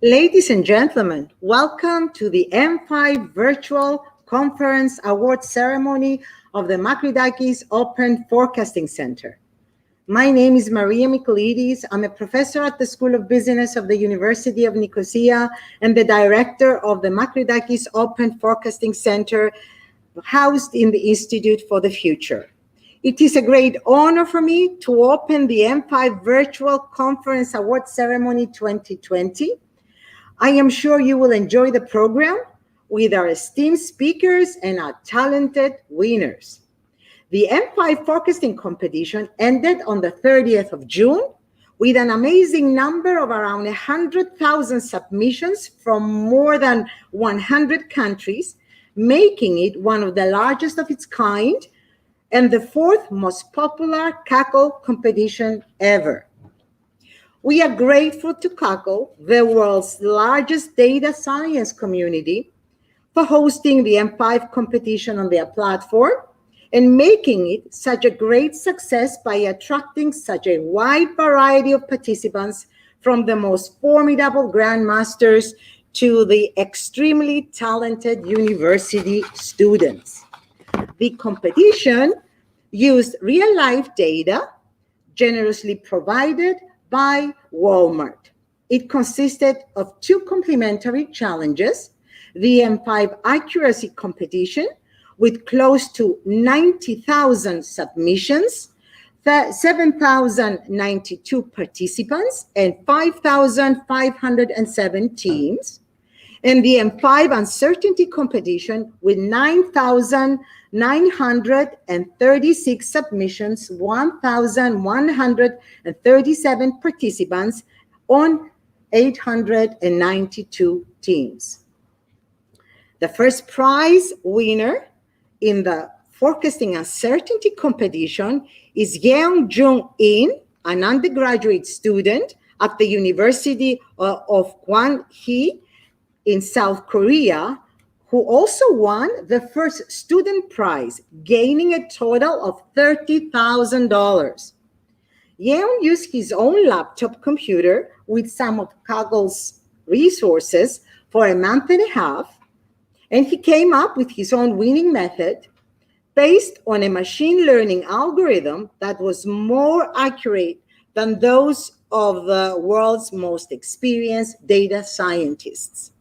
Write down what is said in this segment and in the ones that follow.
Ladies and gentlemen, welcome to the M5 Virtual Conference Award Ceremony of the Makridakis Open Forecasting Center. My name is Maria Michailidis. I'm a professor at the School of Business of the University of Nicosia and the director of the Makridakis Open Forecasting Center, housed in the Institute for the Future. It is a great honor for me to open the M5 Virtual Conference Award Ceremony 2020. I am sure you will enjoy the program with our esteemed speakers and our talented winners. The M5 forecasting competition ended on the 30th of June with an amazing number of around 100,000 submissions from more than 100 countries, making it one of the largest of its kind and the fourth most popular Kaggle competition ever. We are grateful to Kaggle, the world's largest data science community, for hosting the M5 competition on their platform and making it such a great success by attracting such a wide variety of participants, from the most formidable grandmasters to the extremely talented university students. The competition used real-life data generously provided by Walmart. It consisted of two complementary challenges: the M5 accuracy competition with close to 90,000 submissions, 7,092 participants, and 5,507 teams, and the M5 Uncertaintyi competition with 9,936 submissions, 1,137 participants on 892 teams. The first prize winner in the Forecasting Uncertaintyi competition is Yeong Jung-in, an undergraduate student at the University of Gwanghae in South Korea, who also won the first student prize, gaining a total of $30,000. Yeon used his own laptop computer with some of Kaggle's resources for a month and a half, and he came up with his own winning method based on a machine learning algorithm that was more accurate than those of the world's most experienced data scientists.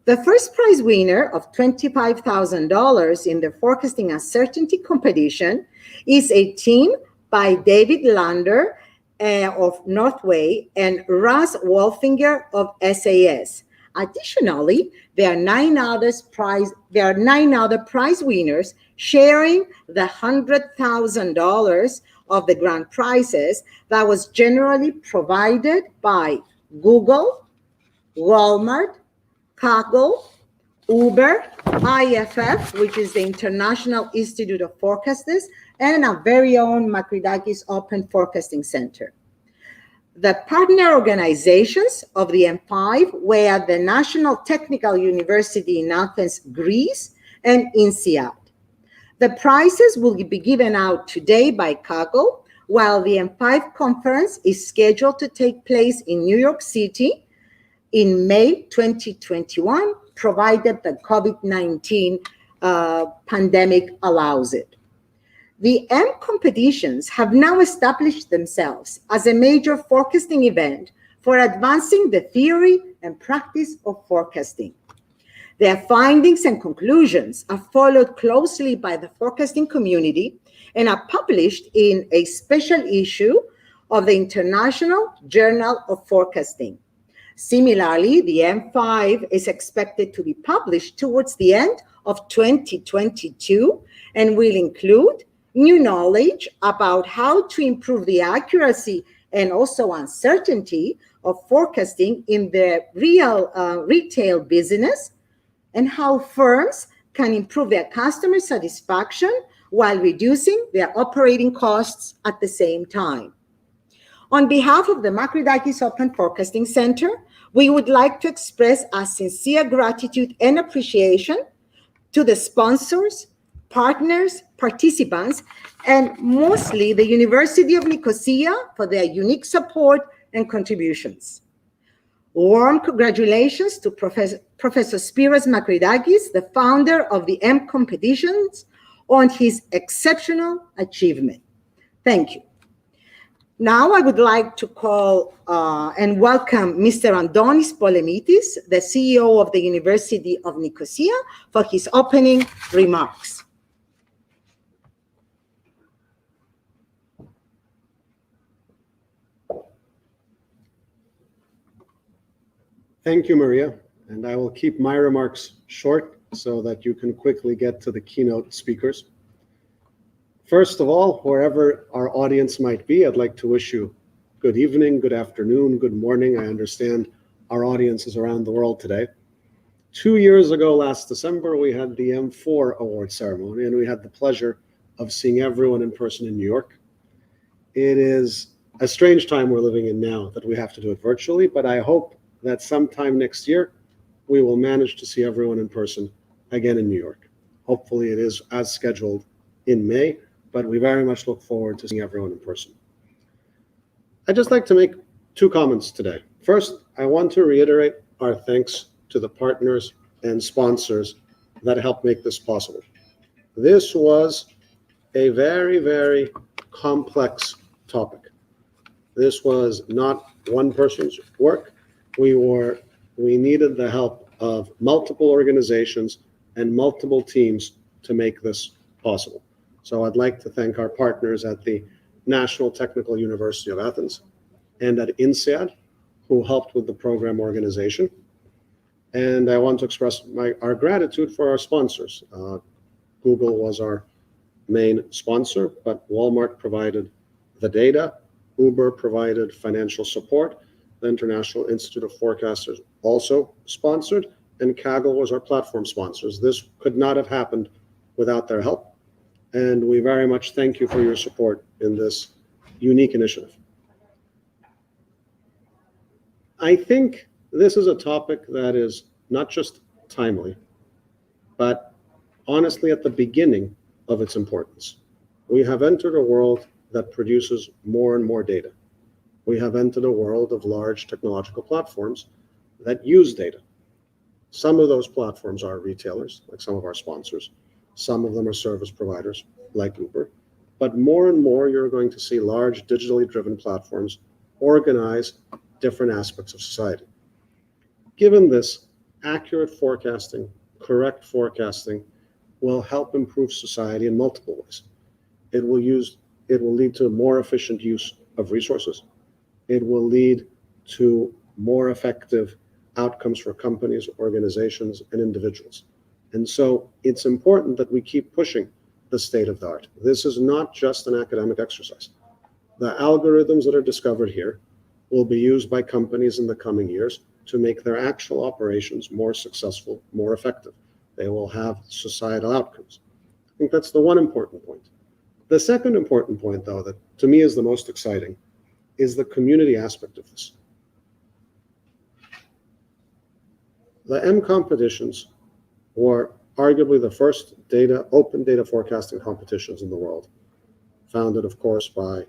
The first prize winner of $25,000 in the Forecasting Uncertaintyi competition is a team by David Lander of Northway and Russ Wolfinger of SAS. Additionally, there are nine other prize winners sharing the $100,000 of the grand prizes that was generally provided by Google, Walmart, Kaggle, Uber, IFF, which is the International Institute of Forecasters, and our very own Makridakis Open Forecasting Center. The partner organizations of the M5 were the National Technical University in Athens, Greece, and INSEAD. The prizes will be given out today by Kaggle, while the M5 conference is scheduled to take place in New York City in May 2021, provided the COVID-19 pandemic allows it. The M competitions have now established themselves as a major forecasting event for advancing the theory and practice of forecasting. Their findings and conclusions are followed closely by the forecasting community and are published in a special issue of the International Journal of Forecasting. Similarly, the M5 is expected to be published towards the end of 2022 and will include new knowledge about how to improve the accuracy and also uncertainty of forecasting in the retail business, and how firms can improve their customer satisfaction while reducing their operating costs at the same time. On behalf of the Makridakis Open Forecasting Center, we would like to express our sincere gratitude and appreciation to the sponsors, partners, participants, and mostly the University of Nicosia for their unique support and contributions. Warm congratulations to Professor Spiros Makridakis, the founder of the M competitions, on his exceptional achievement. Thank you. Now I would like to call and welcome Mr. Andonis Polemitis, the CEO of the University of Nicosia, for his opening remarks. Thank you, Maria, and I will keep my remarks short so that you can quickly get to the keynote speakers. First of all, wherever our audience might be, I'd like to wish you good evening, good afternoon, good morning. I understand our audience is around the world today. 2 years ago, last December, we had the M4 award ceremony, and we had the pleasure of seeing everyone in person in New York. It is a strange time we're living in now that we have to do it virtually, but I hope that sometime next year, we will manage to see everyone in person again in New York. Hopefully it is as scheduled in May, but we very much look forward to seeing everyone in person. I'd just like to make 2 comments today. First, I want to reiterate our thanks to the partners and sponsors that helped make this possible. This was a very, very complex topic. This was not one person's work. We needed the help of multiple organizations and multiple teams to make this possible. So I'd like to thank our partners at the National Technical University of Athens and at INSEAD, who helped with the program organization. And I want to express our gratitude for our sponsors. Google was our main sponsor, but Walmart provided the data, Uber provided financial support, the International Institute of Forecasters also sponsored, and Kaggle was our platform sponsors. This could not have happened without their help, and we very much thank you for your support in this unique initiative. I think this is a topic that is not just timely, but honestly at the beginning of its importance. We have entered a world that produces more and more data. We have entered a world of large technological platforms that use data. Some of those platforms are retailers, like some of our sponsors. Some of them are service providers, like Uber. But more and more, you're going to see large digitally driven platforms organize different aspects of society. Given this, accurate forecasting, correct forecasting will help improve society in multiple ways. It will lead to more efficient use of resources. It will lead to more effective outcomes for companies, organizations, and individuals. And so it's important that we keep pushing the state of the art. This is not just an academic exercise. The algorithms that are discovered here will be used by companies in the coming years to make their actual operations more successful, more effective. They will have societal outcomes. I think that's the one important point. The second important point, though, that to me is the most exciting, is the community aspect of this. The M competitions were arguably the first open data forecasting competitions in the world, founded, of course, by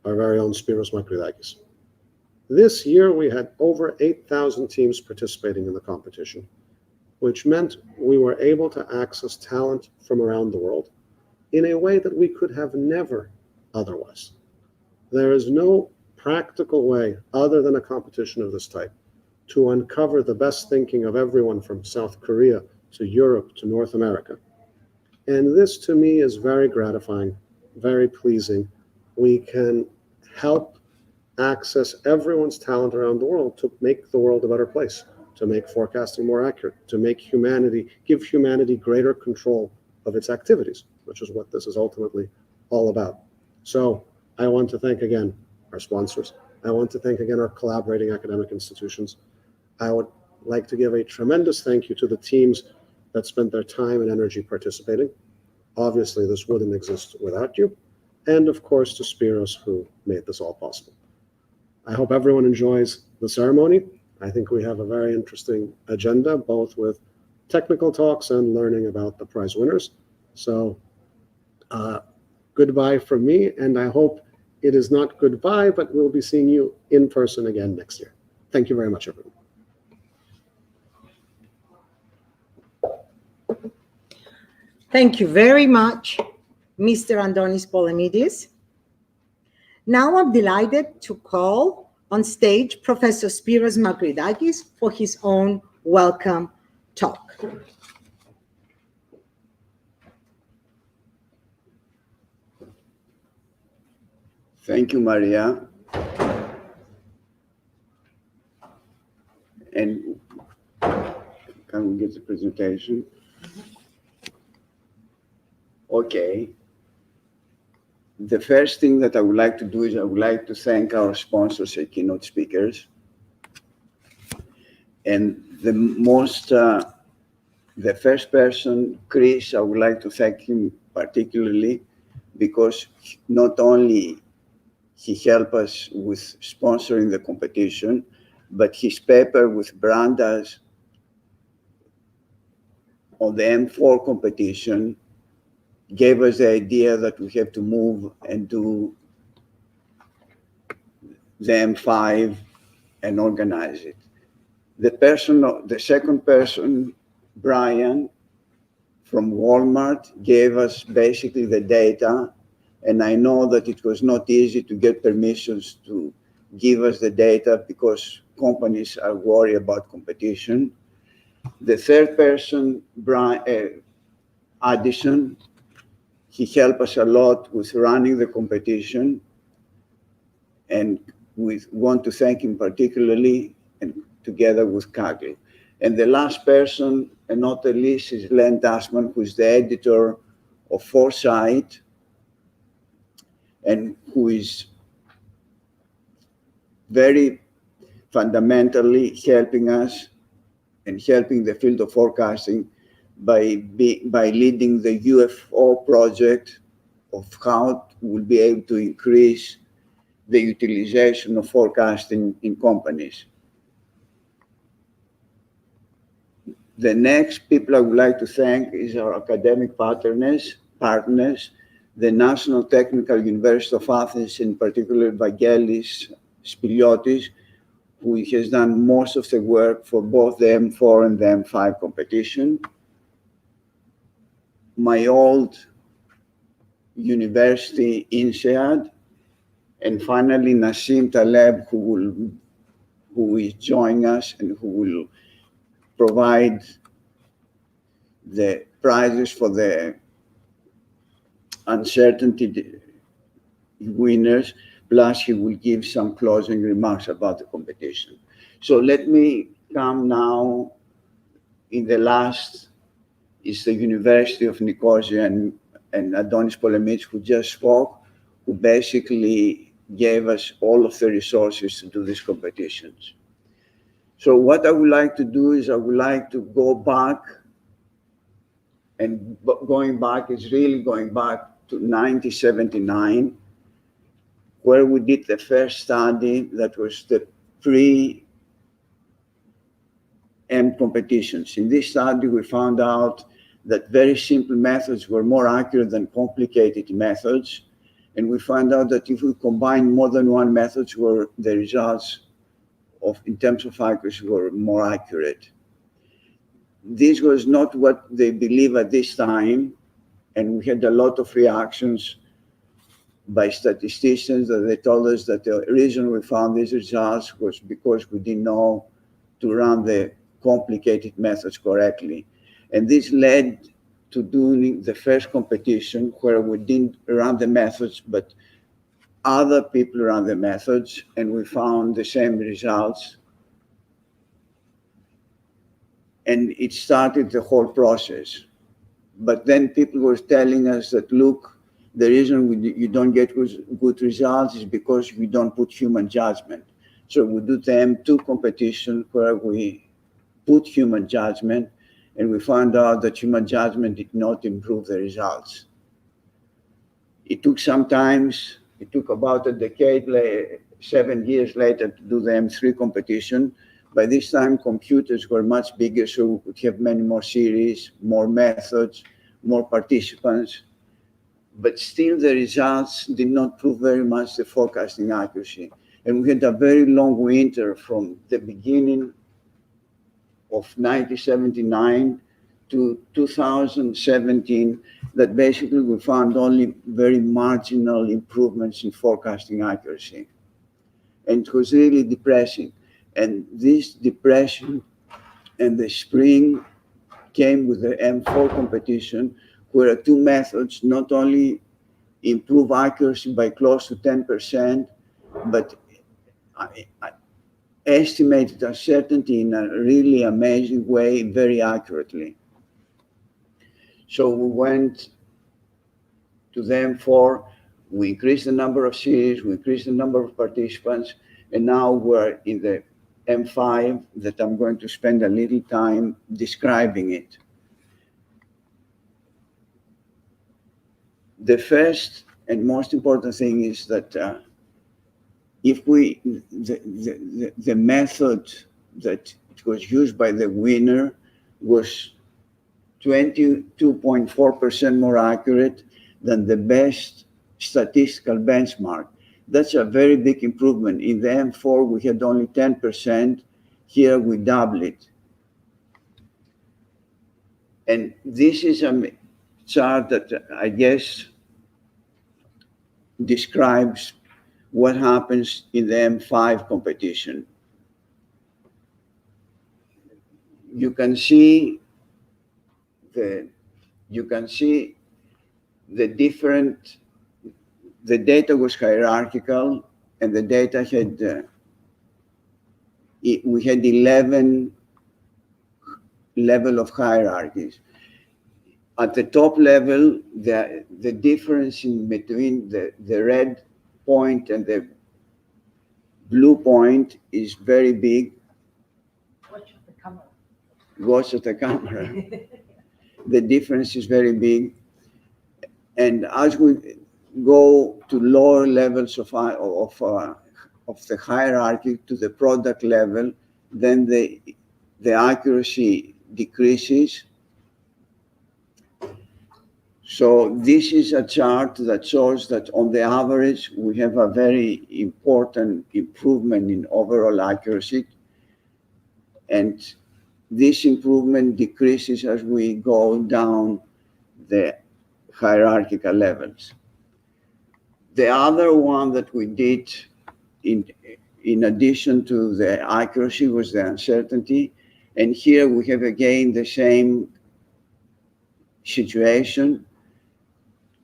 our very own Spiros Makridakis. This year, we had over 8,000 teams participating in the competition, which meant we were able to access talent from around the world in a way that we could have never otherwise. There is no practical way, other than a competition of this type, to uncover the best thinking of everyone from South Korea to Europe to North America. And this, to me, is very gratifying, very pleasing. We can help access everyone's talent around the world to make the world a better place, to make forecasting more accurate, to give humanity greater control of its activities, which is what this is ultimately all about. So I want to thank again our sponsors. I want to thank again our collaborating academic institutions. I would like to give a tremendous thank you to the teams that spent their time and energy participating. Obviously, this wouldn't exist without you. And of course, to Spiros, who made this all possible. I hope everyone enjoys the ceremony. I think we have a very interesting agenda, both with technical talks and learning about the prize winners. So goodbye from me, and I hope it is not goodbye, but we'll be seeing you in person again next year. Thank you very much, everyone. Thank you very much, Mr. Andonis Polemidis. Now I'm delighted to call on stage Professor Spiros Magridakis for his own welcome talk. Thank you, Maria. And can we get the presentation? Okay. The first thing that I would like to do is I would like to thank our sponsors and keynote speakers. And the first person, Chris, I would like to thank him particularly because not only he helped us with sponsoring the competition, but his paper with Brandas on the M4 competition gave us the idea that we have to move and do the M5 and organize it. The second person, Brian, from Walmart, gave us basically the data, and I know that it was not easy to get permissions to give us the data because companies are worried about competition. The third person, Addison, he helped us a lot with running the competition, and we want to thank him particularly, and together with Kaggle. And the last person, and not the least, is Len Dasman, who is the editor of Foresight, and who is very fundamentally helping us and helping the field of forecasting by leading the UFO project of how we'll be able to increase the utilization of forecasting in companies. The next people I would like to thank is our academic partners, the National Technical University of Athens, in particular Vangelis Spiliotis, who has done most of the work for both the M4 and the M5 competition. My old university, INSEAD, and finally Nassim Taleb, who is joining us and who will provide the prizes for the Uncertaintyi winners, plus he will give some closing remarks about the competition. So let me come now, in the last is the University of Nicosia and Adonis Polemidis, who just spoke, who basically gave us all of the resources to do these competitions. So what I would like to do is I would like to go back, and going back is really going back to 1979, where we did the first study that was the pre-M competitions. In this study, we found out that very simple methods were more accurate than complicated methods. And we found out that if we combine more than one method, the results in terms of accuracy were more accurate. This was not what they believed at this time, and we had a lot of reactions by statisticians that they told us that the reason we found these results was because we didn't know to run the complicated methods correctly. And this led to doing the first competition where we didn't run the methods, but other people ran the methods, and we found the same results. And it started the whole process. But then people were telling us that, look, the reason you don't get good results is because we don't put human judgment. So we do the M2 competition where we put human judgment, and we found out that human judgment did not improve the results. It took some time. It took about a decade, 7 years later, to do the M3 competition. By this time, computers were much bigger, so we could have many more series, more methods, more participants. But still, the results did not prove very much the forecasting accuracy. And we had a very long winter from the beginning of 1979 to 2017 that basically we found only very marginal improvements in forecasting accuracy. And it was really depressing. And this depression and the spring came with the M4 competition, where two methods not only improve accuracy by close to 10%, but I estimated uncertainty in a really amazing way, very accurately. So we went to the M4, we increased the number of series, we increased the number of participants, and now we're in the M5 that I'm going to spend a little time describing it. The first and most important thing is that if the method that was used by the winner was 22.4% more accurate than the best statistical benchmark. That's a very big improvement. In the M4, we had only 10%. Here, we double it. And this is a chart that I guess describes what happens in the M5 competition. You can see the data was hierarchical, and the data had we had 11 level of hierarchies. At the top level, the difference in between the red point and the blue point is very big. Watch the camera. Watch at the camera. The difference is very big. And as we go to lower levels of the hierarchy to the product level, then the accuracy decreases. So this is a chart that shows that on the average, we have a very important improvement in overall accuracy. And this improvement decreases as we go down the hierarchical levels. The other one that we did in addition to the accuracy was the uncertainty. And here we have again the same situation.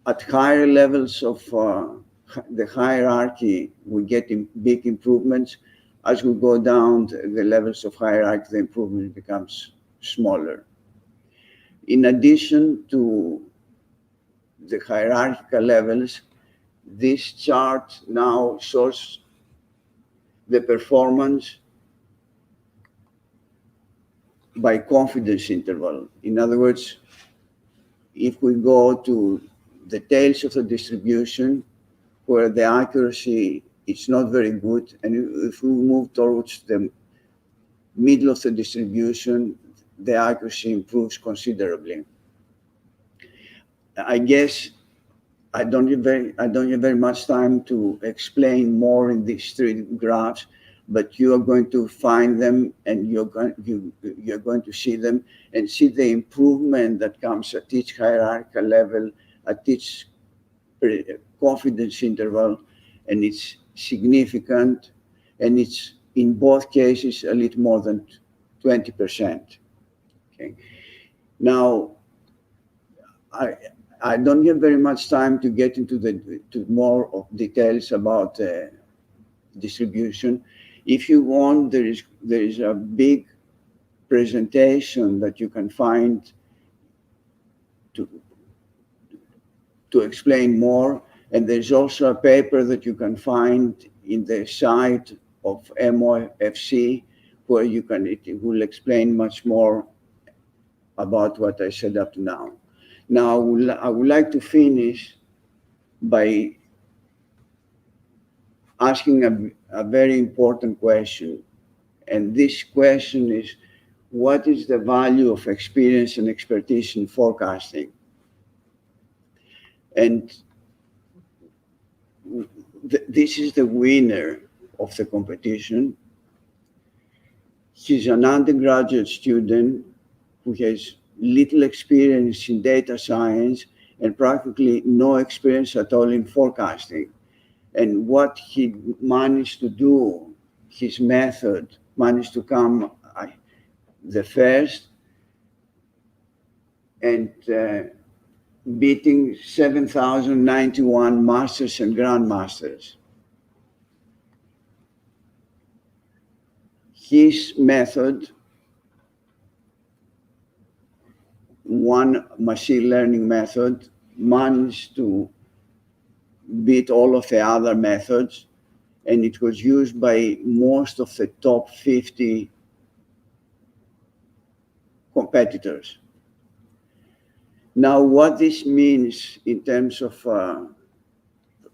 At higher levels of the hierarchy, we get big improvements. As we go down the levels of hierarchy, the improvement becomes smaller. In addition to the hierarchical levels, this chart now shows the performance by confidence interval. In other words, if we go to the tails of the distribution where the accuracy is not very good, and if we move towards the middle of the distribution, the accuracy improves considerably. I guess I don't have very much time to explain more in these three graphs, but you are going to find them, and you're going to see them and see the improvement that comes at each hierarchical level, at each confidence interval, and it's significant, and it's in both cases a little more than 20%. Okay. Now, I don't have very much time to get into more of details about distribution. If you want, there is a big presentation that you can find to explain more, and there's also a paper that you can find in the site of MOFC where it will explain much more about what I said up to now. Now, I would like to finish by asking a very important question. And this question is, what is the value of experience and expertise in forecasting? And this is the winner of the competition. He's an undergraduate student who has little experience in data science and practically no experience at all in forecasting. And what he managed to do, his method managed to come the first and beating 7,091 masters and grandmasters. His method, one machine learning method, managed to beat all of the other methods, and it was used by most of the top 50 competitors. Now, what this means in terms of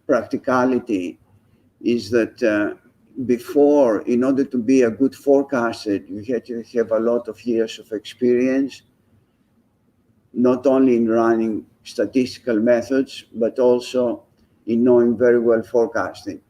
practicality is that before, in order to be a good forecaster, you had to have a lot of years of experience, not only in running statistical methods, but also in knowing very well forecasting.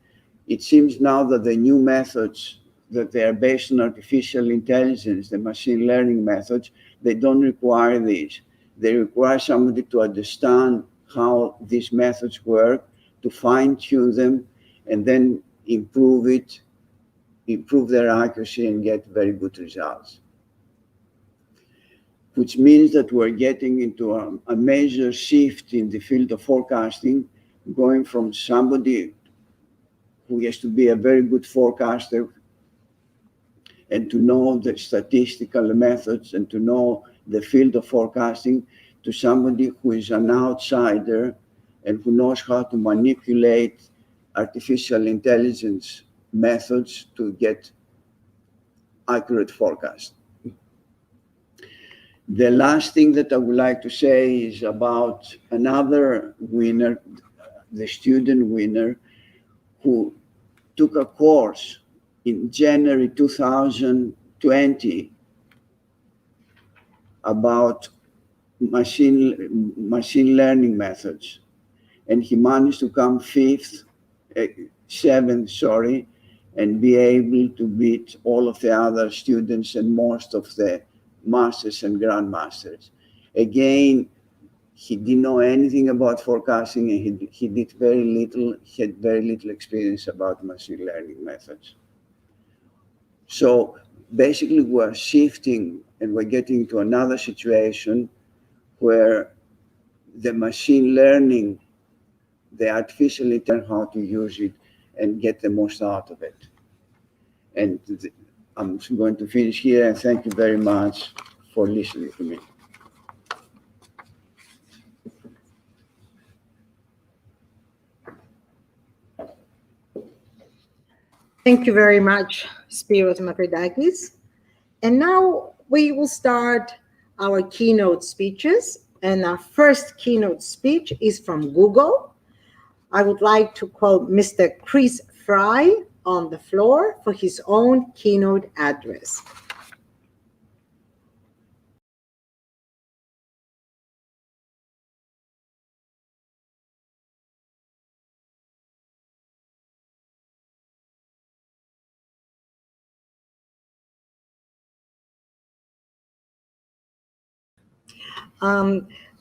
It seems now that the new methods, that they are based on artificial intelligence, the machine learning methods, they don't require this. They require somebody to understand how these methods work, to fine-tune them, and then improve their accuracy and get very good results. Which means that we're getting into a major shift in the field of forecasting, going from somebody who has to be a very good forecaster and to know the statistical methods and to know the field of forecasting, to somebody who is an outsider and who knows how to manipulate artificial intelligence methods to get accurate forecasts. The last thing that I would like to say is about another winner, the student winner, who took a course in January 2020 about machine learning methods. And he managed to come seventh, and be able to beat all of the other students and most of the masters and grandmasters. Again, he didn't know anything about forecasting, and he did very little, he had very little experience about machine learning methods. So basically we're shifting and we're getting to another situation where the machine learning, the artificial intelligence, how to use it and get the most out of it. And I'm going to finish here, and thank you very much for listening to me. Thank you very much, Spiros Mavridakis. And now we will start our keynote speeches. And our first keynote speech is from Google. I would like to call Mr. Chris Fry on the floor for his own keynote address.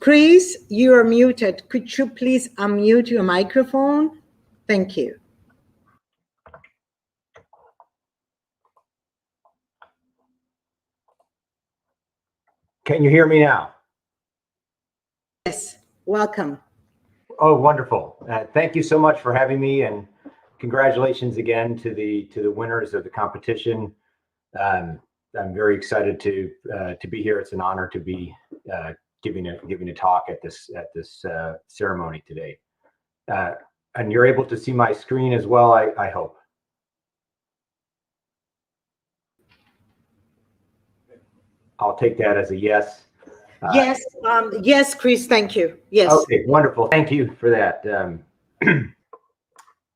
Chris, you are muted. Could you please unmute your microphone? Thank you. Can you hear me now? Yes, welcome. Oh, wonderful. Thank you so much for having me, and congratulations again to the winners of the competition. I'm very excited to be here. It's an honor to be giving a talk at this ceremony today. And you're able to see my screen as well, I hope. I'll take that as a yes. Yes, yes, Chris, thank you. Yes. Okay, wonderful. Thank you for that.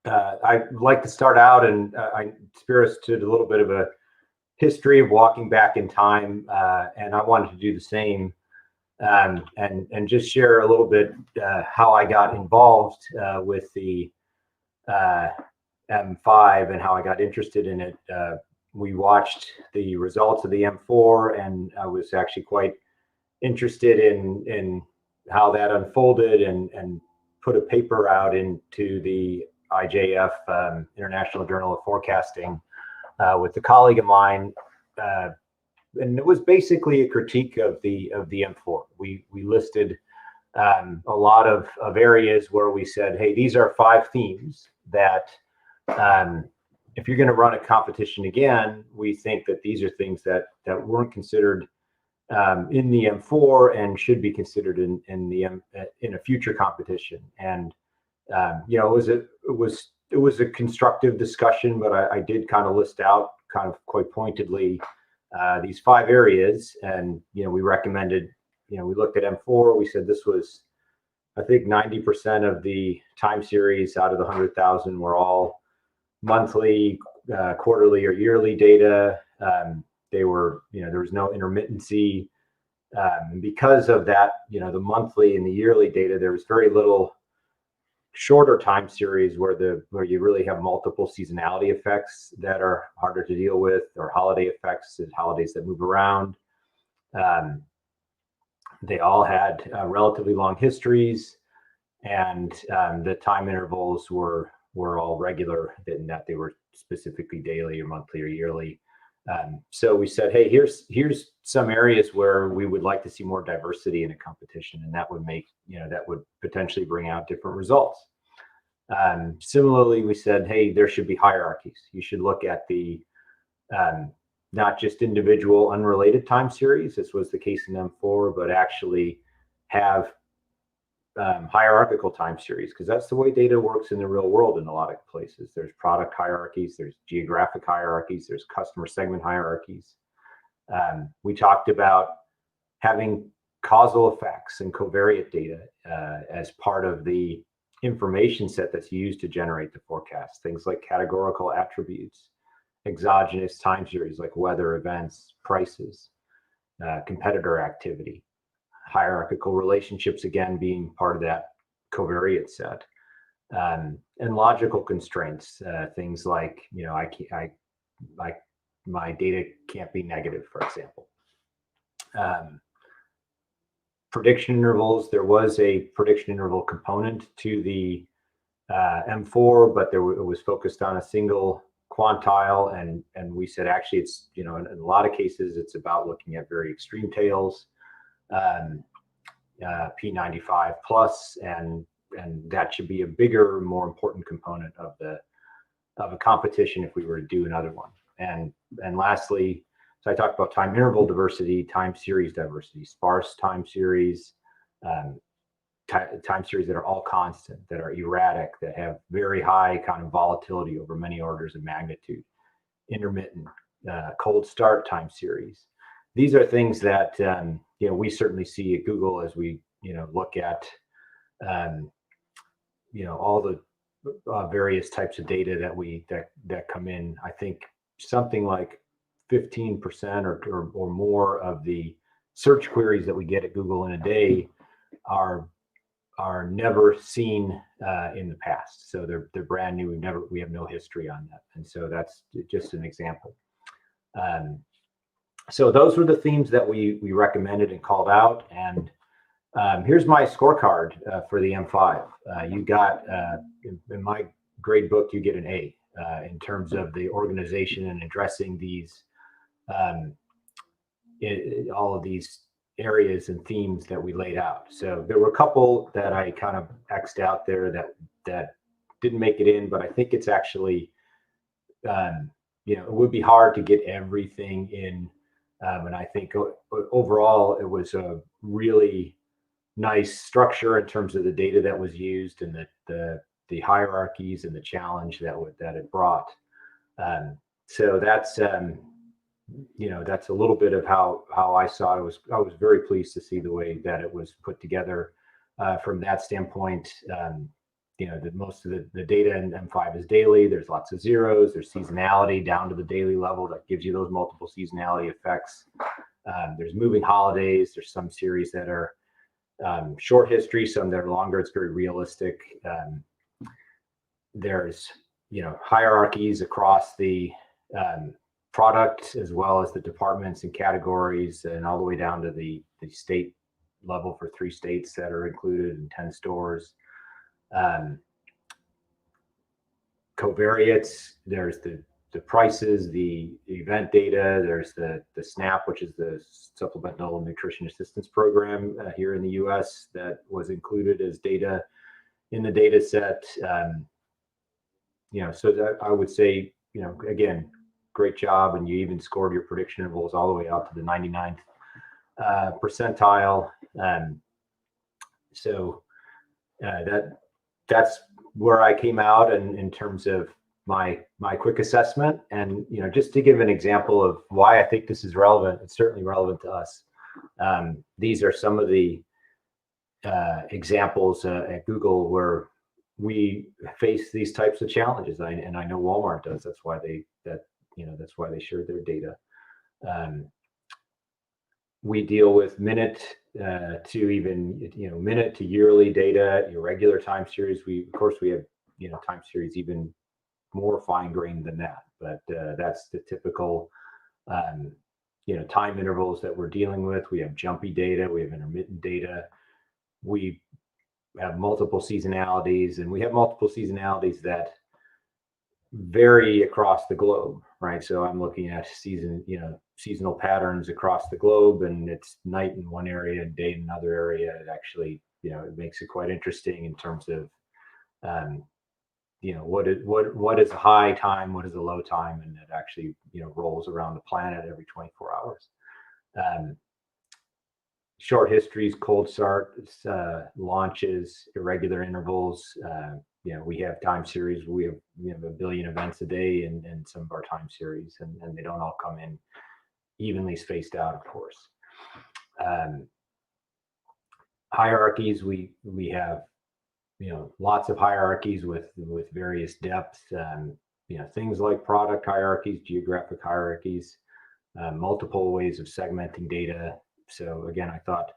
I'd like to start out, and Spiros did a little bit of a history of walking back in time, and I wanted to do the same, and just share a little bit how I got involved with the M5 and how I got interested in it. We watched the results of the M4, and I was actually quite interested in how that unfolded and put a paper out into the IJF, International Journal of Forecasting, with a colleague of mine, and it was basically a critique of the M4. We listed a lot of areas where we said, hey, these are 5 themes that if you're going to run a competition again, we think that these are things that weren't considered in the M4 and should be considered in a future competition. And it was a constructive discussion, but I did kind of list out kind of quite pointedly these 5 areas, and we recommended. We looked at M4. We said this was, I think, 90% of the time series out of the 100,000 were all monthly, quarterly, or yearly data. They were, there was no intermittency. And because of that, the monthly and the yearly data, there was very little shorter time series where you really have multiple seasonality effects that are harder to deal with, or holiday effects, holidays that move around. They all had relatively long histories, and the time intervals were all regular, in that they were specifically daily or monthly or yearly. So we said, hey, here's some areas where we would like to see more diversity in a competition, and that would make, that would potentially bring out different results. Similarly, we said, hey, there should be hierarchies. You should look at the not just individual unrelated time series, this was the case in M4, but actually have hierarchical time series, because that's the way data works in the real world in a lot of places. There's product hierarchies, there's geographic hierarchies, there's customer segment hierarchies. We talked about having causal effects and covariate data as part of the information set that's used to generate the forecast. Things like categorical attributes, exogenous time series like weather, events, prices, competitor activity, hierarchical relationships, again, being part of that covariate set, and logical constraints, things like, my data can't be negative, for example. Prediction intervals, there was a prediction interval component to the M4, but it was focused on a single quantile, and we said, actually, it's, in a lot of cases, it's about looking at very extreme tails, P95 plus, and that should be a bigger, more important component of a competition if we were to do another one. And lastly, so I talked about time interval diversity, time series diversity, sparse time series, time series that are all constant, that are erratic, that have very high kind of volatility over many orders of magnitude, intermittent, cold start time series. These are things that we certainly see at Google as we look at all the various types of data that come in. I think something like 15% or more of the search queries that we get at Google in a day are never seen in the past. So they're brand new. We have no history on that, and so that's just an example. So those were the themes that we recommended and called out. And here's my scorecard for the M5. You got in my grade book, you get an A in terms of the organization and addressing these all of these areas and themes that we laid out. So there were a couple that I kind of X'd out there that didn't make it in, but I think it's actually it would be hard to get everything in. And I think overall it was a really nice structure in terms of the data that was used and the hierarchies and the challenge that it brought. So that's that's a little bit of how I saw it. I was very pleased to see the way that it was put together from that standpoint. Most of the data in M5 is daily. There's lots of zeros. There's seasonality down to the daily level that gives you those multiple seasonality effects. There's moving holidays. There's some series that are short history, some that are longer. It's very realistic. There's hierarchies across the product as well as the departments and categories, and all the way down to the state level for 3 states that are included in 10 stores. Covariates, there's the prices, the event data, there's the SNAP, which is the Supplemental Nutrition Assistance Program here in the US that was included as data in the data set. So that I would say, again, great job. And you even scored your prediction intervals all the way out to the 99th percentile. So that's where I came out in terms of my quick assessment. And just to give an example of why I think this is relevant, it's certainly relevant to us. These are some of the examples at Google where we face these types of challenges, and I know Walmart does. That's why they shared their data. We deal with minute to yearly data, irregular time series. Of course we have time series even more fine-grained than that, but that's the typical time intervals that we're dealing with. We have jumpy data, we have intermittent data, we have multiple seasonalities, and we have multiple seasonalities that vary across the globe, right? So I'm looking at seasonal patterns across the globe, and it's night in one area and day in another area. It actually, it makes it quite interesting in terms of, what is a high time, what is a low time, and it actually, rolls around the planet every 24 hours. Short histories, cold starts, launches, irregular intervals. We have time series. We have a billion events a day in some of our time series, and they don't all come in evenly spaced out, of course. Hierarchies, we have lots of hierarchies with various depths. Things like product hierarchies, geographic hierarchies, multiple ways of segmenting data. So again, I thought,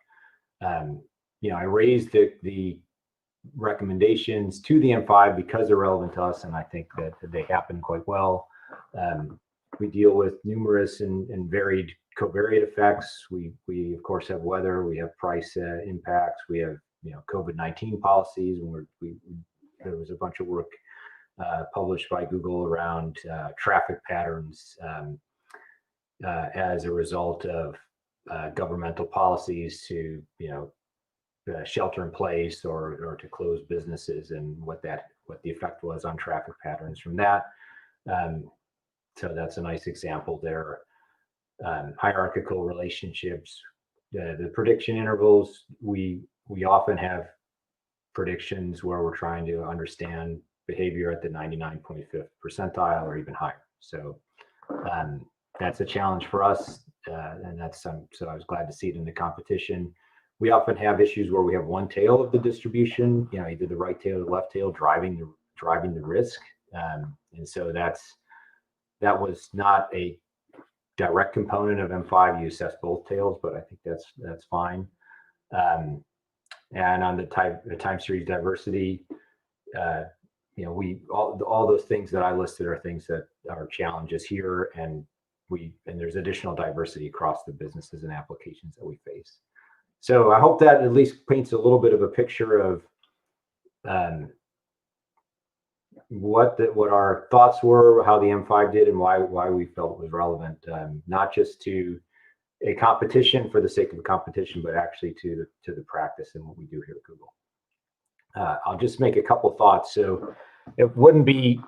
I raised the recommendations to the M5 because they're relevant to us, and I think that they happen quite well. We deal with numerous and varied covariate effects. We of course have weather, we have price impacts, we have COVID-19 policies, and there was a bunch of work published by Google around traffic patterns as a result of governmental policies to shelter in place or to close businesses, and what the effect was on traffic patterns from that. So that's a nice example there. Hierarchical relationships, the prediction intervals, we often have predictions where we're trying to understand behavior at the 99.5th percentile or even higher. So that's a challenge for us, and so I was glad to see it in the competition. We often have issues where we have one tail of the distribution, either the right tail or the left tail driving the risk, and so that was not a direct component of M5. You assess both tails, but I think that's fine. And on the time series diversity, all those things that I listed are things that are challenges here, and there's additional diversity across the businesses and applications that we face. So I hope that at least paints a little bit of a picture of what our thoughts were, how the M5 did, and why we felt it was relevant, not just to a competition for the sake of a competition, but actually to the practice and what we do here at Google. I'll just make a couple thoughts. So it wouldn't be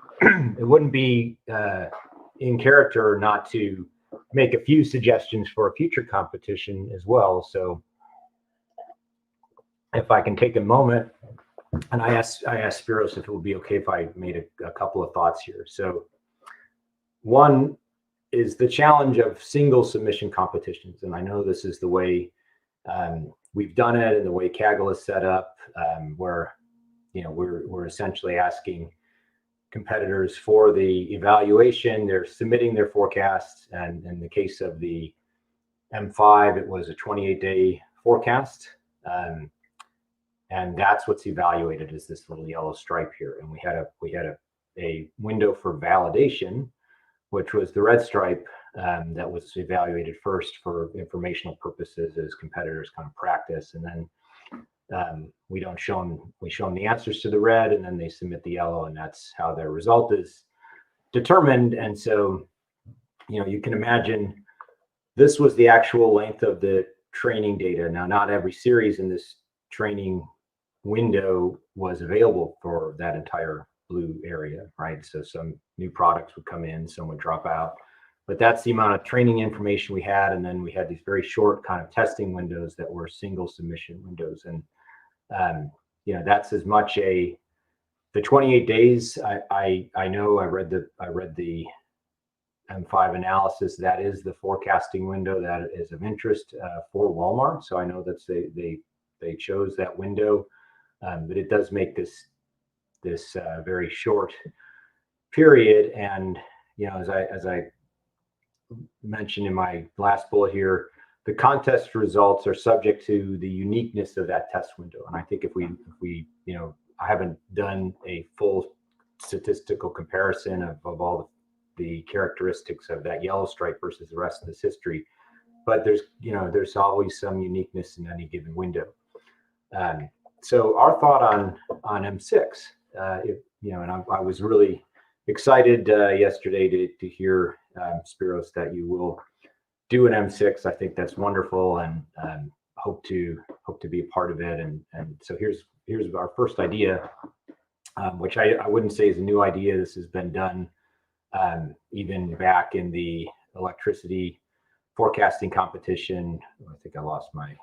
in character not to make a few suggestions for a future competition as well. So if I can take a moment, and I asked Spiros if it would be okay if I made a couple of thoughts here. So one is the challenge of single submission competitions. And I know this is the way we've done it and the way Kaggle is set up, where we're essentially asking competitors for the evaluation. They're submitting their forecasts, and in the case of the M5, it was a 28-day forecast, and that's what's evaluated, is this little yellow stripe here. And we had a window for validation, which was the red stripe, that was evaluated first for informational purposes as competitors kind of practice, and then we show them the answers to the red, and then they submit the yellow, and that's how their result is determined. And so, you can imagine this was the actual length of the training data. Now, not every series in this training window was available for that entire blue area, right? So some new products would come in, some would drop out, but that's the amount of training information we had. And then we had these very short kind of testing windows that were single submission windows. And that's as much the 28 days. I know I read the M5 analysis. That is the forecasting window that is of interest for Walmart. So I know that they chose that window, but it does make this very short period. And as I mentioned in my last bullet here, the contest results are subject to the uniqueness of that test window. And I think if we I haven't done a full statistical comparison of all the characteristics of that yellow stripe versus the rest of this history, but there's always some uniqueness in any given window. So our thought on M6, and I was really excited yesterday to hear, Spiros, that you will do an M6. I think that's wonderful, and hope to be a part of it. And so here's our first idea, which I wouldn't say is a new idea. This has been done even back in the electricity forecasting competition. I think I lost my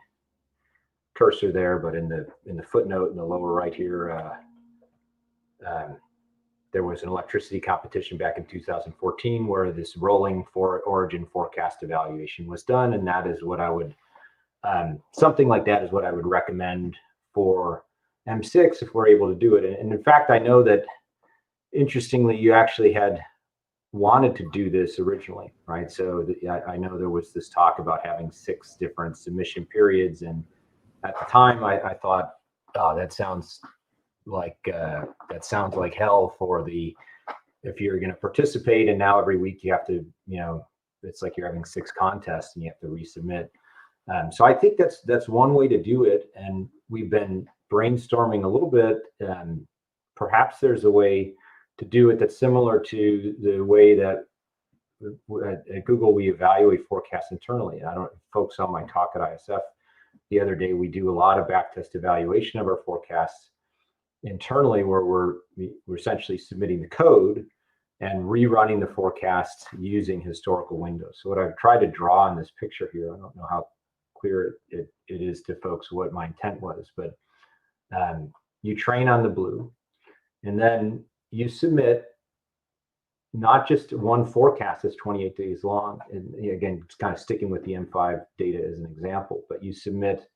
cursor there, but in the footnote in the lower right here, there was an electricity competition back in 2014 where this rolling origin forecast evaluation was done, and that is what I would something like that is what I would recommend for M6 if we're able to do it. And in fact, I know that interestingly, you actually had wanted to do this originally, right? So I know there was this talk about having 6 different submission periods, and at the time I thought, oh, that sounds like hell for if you're going to participate, and now every week you have to, it's like you're having 6 contests and you have to resubmit. So I think that's one way to do it, and we've been brainstorming a little bit. Perhaps there's a way to do it that's similar to the way that at Google we evaluate forecasts internally. I don't know if folks saw my talk at ISF the other day. We do a lot of backtest evaluation of our forecasts internally, where we're essentially submitting the code and rerunning the forecasts using historical windows. So what I've tried to draw in this picture here, I don't know how clear it is to folks what my intent was, but you train on the blue, and then you submit not just one forecast that's 28 days long. And again, it's kind of sticking with the M5 data as an example, but you submit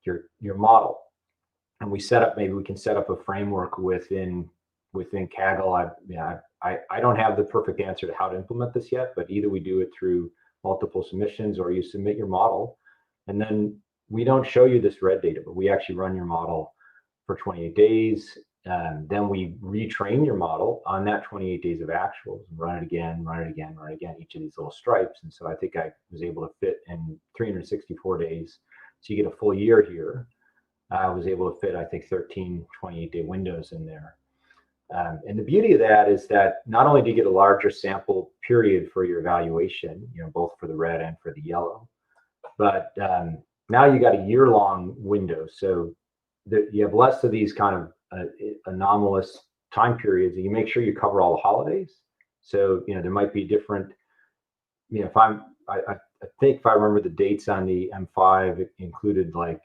your model. And we can set up a framework within Kaggle. I don't have the perfect answer to how to implement this yet, but either we do it through multiple submissions or you submit your model, and then we don't show you this red data, but we actually run your model for 28 days. Then we retrain your model on that 28 days of actuals and run it again, each of these little stripes. And so I think I was able to fit in 364 days. So you get a full year here. I was able to fit, I think, 13 28-day windows in there. And the beauty of that is that not only do you get a larger sample period for your evaluation, both for the red and for the yellow, but now you got a year-long window. So you have less of these kind of anomalous time periods, and you make sure you cover all the holidays. So there might be different, I think if I remember the dates on the M5, it included like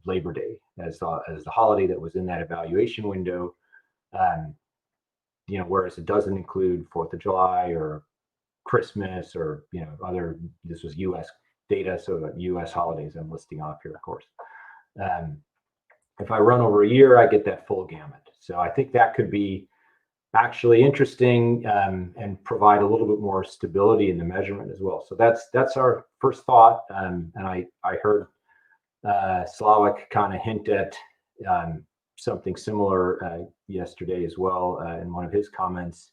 Labor Day as the holiday that was in that evaluation window, whereas it doesn't include 4th of July or Christmas or other. This was U.S. data, so U.S. holidays I'm listing off here, of course. If I run over a year, I get that full gamut. So I think that could be actually interesting and provide a little bit more stability in the measurement as well. So that's our first thought. And I heard Slavik kind of hint at something similar yesterday as well in one of his comments.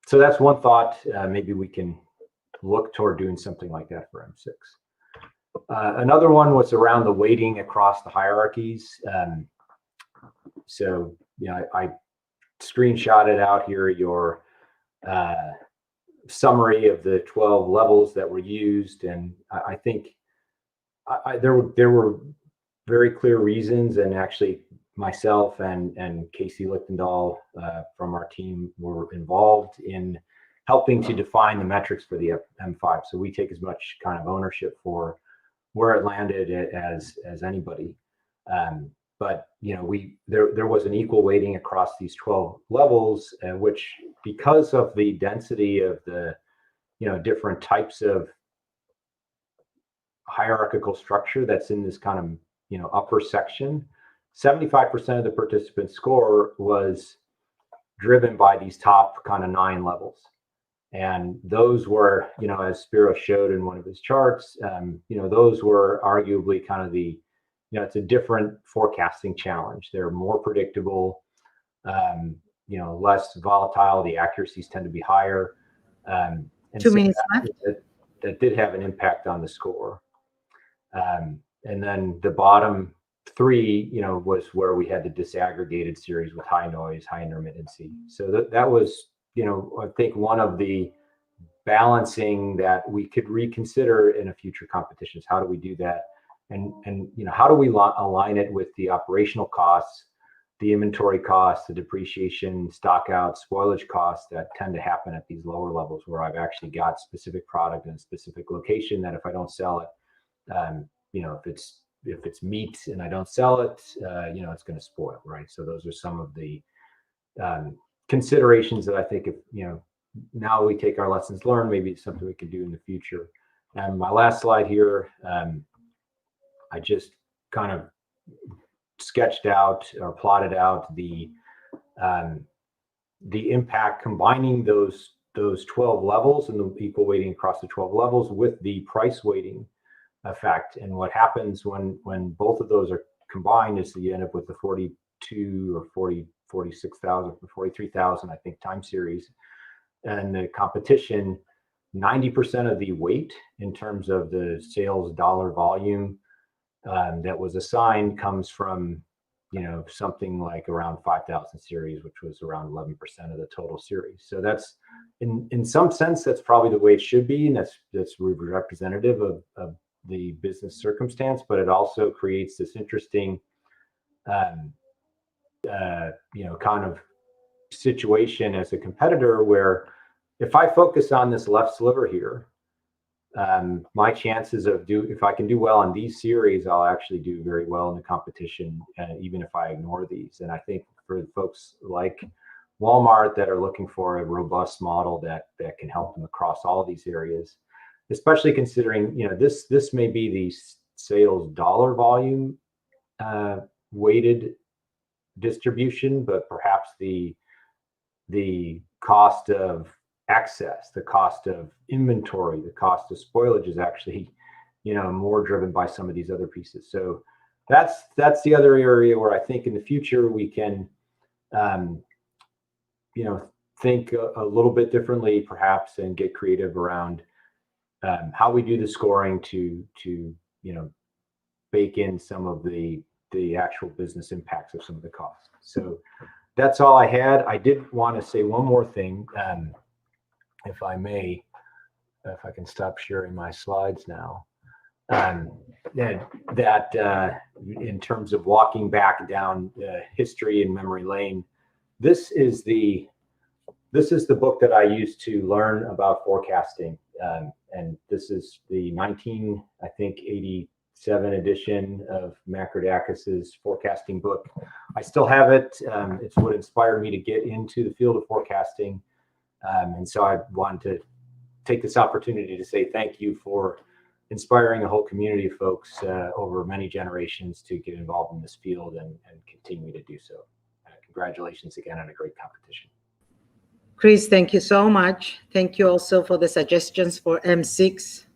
So that's one thought. Maybe we can look toward doing something like that for M6. Another one was around the weighting across the hierarchies. So, I screenshotted out here your summary of the 12 levels that were used, and I think there were very clear reasons, and actually myself and Casey Lichtendahl from our team were involved in helping to define the metrics for the M5. So we take as much kind of ownership for where it landed as anybody. But there was an equal weighting across these 12 levels, which, because of the density of the different types of hierarchical structure that's in this kind of upper section, 75% of the participant score was driven by these top kind of 9 levels. And those were, as Spiro showed in one of his charts, those were arguably kind of the, it's a different forecasting challenge. They're more predictable, less volatile. The accuracies tend to be higher. And 2 minutes left. That did have an impact on the score. And then the bottom 3, was where we had the disaggregated series with high noise, high intermittency. So that was, I think, one of the balancing that we could reconsider in a future competitions. How do we do that? And how do we align it with the operational costs, the inventory costs, the depreciation, stock out, spoilage costs that tend to happen at these lower levels, where I've actually got specific product in a specific location that if I don't sell it, if it's meat and I don't sell it, it's going to spoil, right? So those are some of the considerations that I think, if now we take our lessons learned, maybe it's something we can do in the future. And my last slide here, I just kind of sketched out or plotted out the impact combining those 12 levels and the equal weighting across the 12 levels with the price weighting effect. And what happens when both of those are combined is that you end up with the 42 or 46,000, 43,000, I think, time series. And the competition, 90% of the weight in terms of the sales dollar volume that was assigned comes from, something like around 5,000 series, which was around 11% of the total series. So that's, in some sense, that's probably the way it should be, and that's representative of the business circumstance. But it also creates this interesting, kind of situation as a competitor, where if I focus on this left sliver here, my chances of if I can do well on these series, I'll actually do very well in the competition, even if I ignore these. And I think for folks like Walmart that are looking for a robust model that can help them across all of these areas, especially considering, this may be the sales dollar volume weighted distribution, but perhaps the cost of access, the cost of inventory, the cost of spoilage is actually, more driven by some of these other pieces. So that's the other area where I think in the future we can, think a little bit differently, perhaps, and get creative around how we do the scoring to bake in some of the actual business impacts of some of the costs. So that's all I had. I did want to say one more thing, if I may, if I can stop sharing my slides now. That in terms of walking back down history and memory lane, this is the book that I used to learn about forecasting, and this is the 1987 edition of Makrodakis's forecasting book. I still have it. It's what inspired me to get into the field of forecasting, and so I wanted to take this opportunity to say thank you for inspiring a whole community of folks over many generations to get involved in this field and continue to do so. Congratulations again on a great competition. Chris, thank you so much. Thank you also for the suggestions for M6.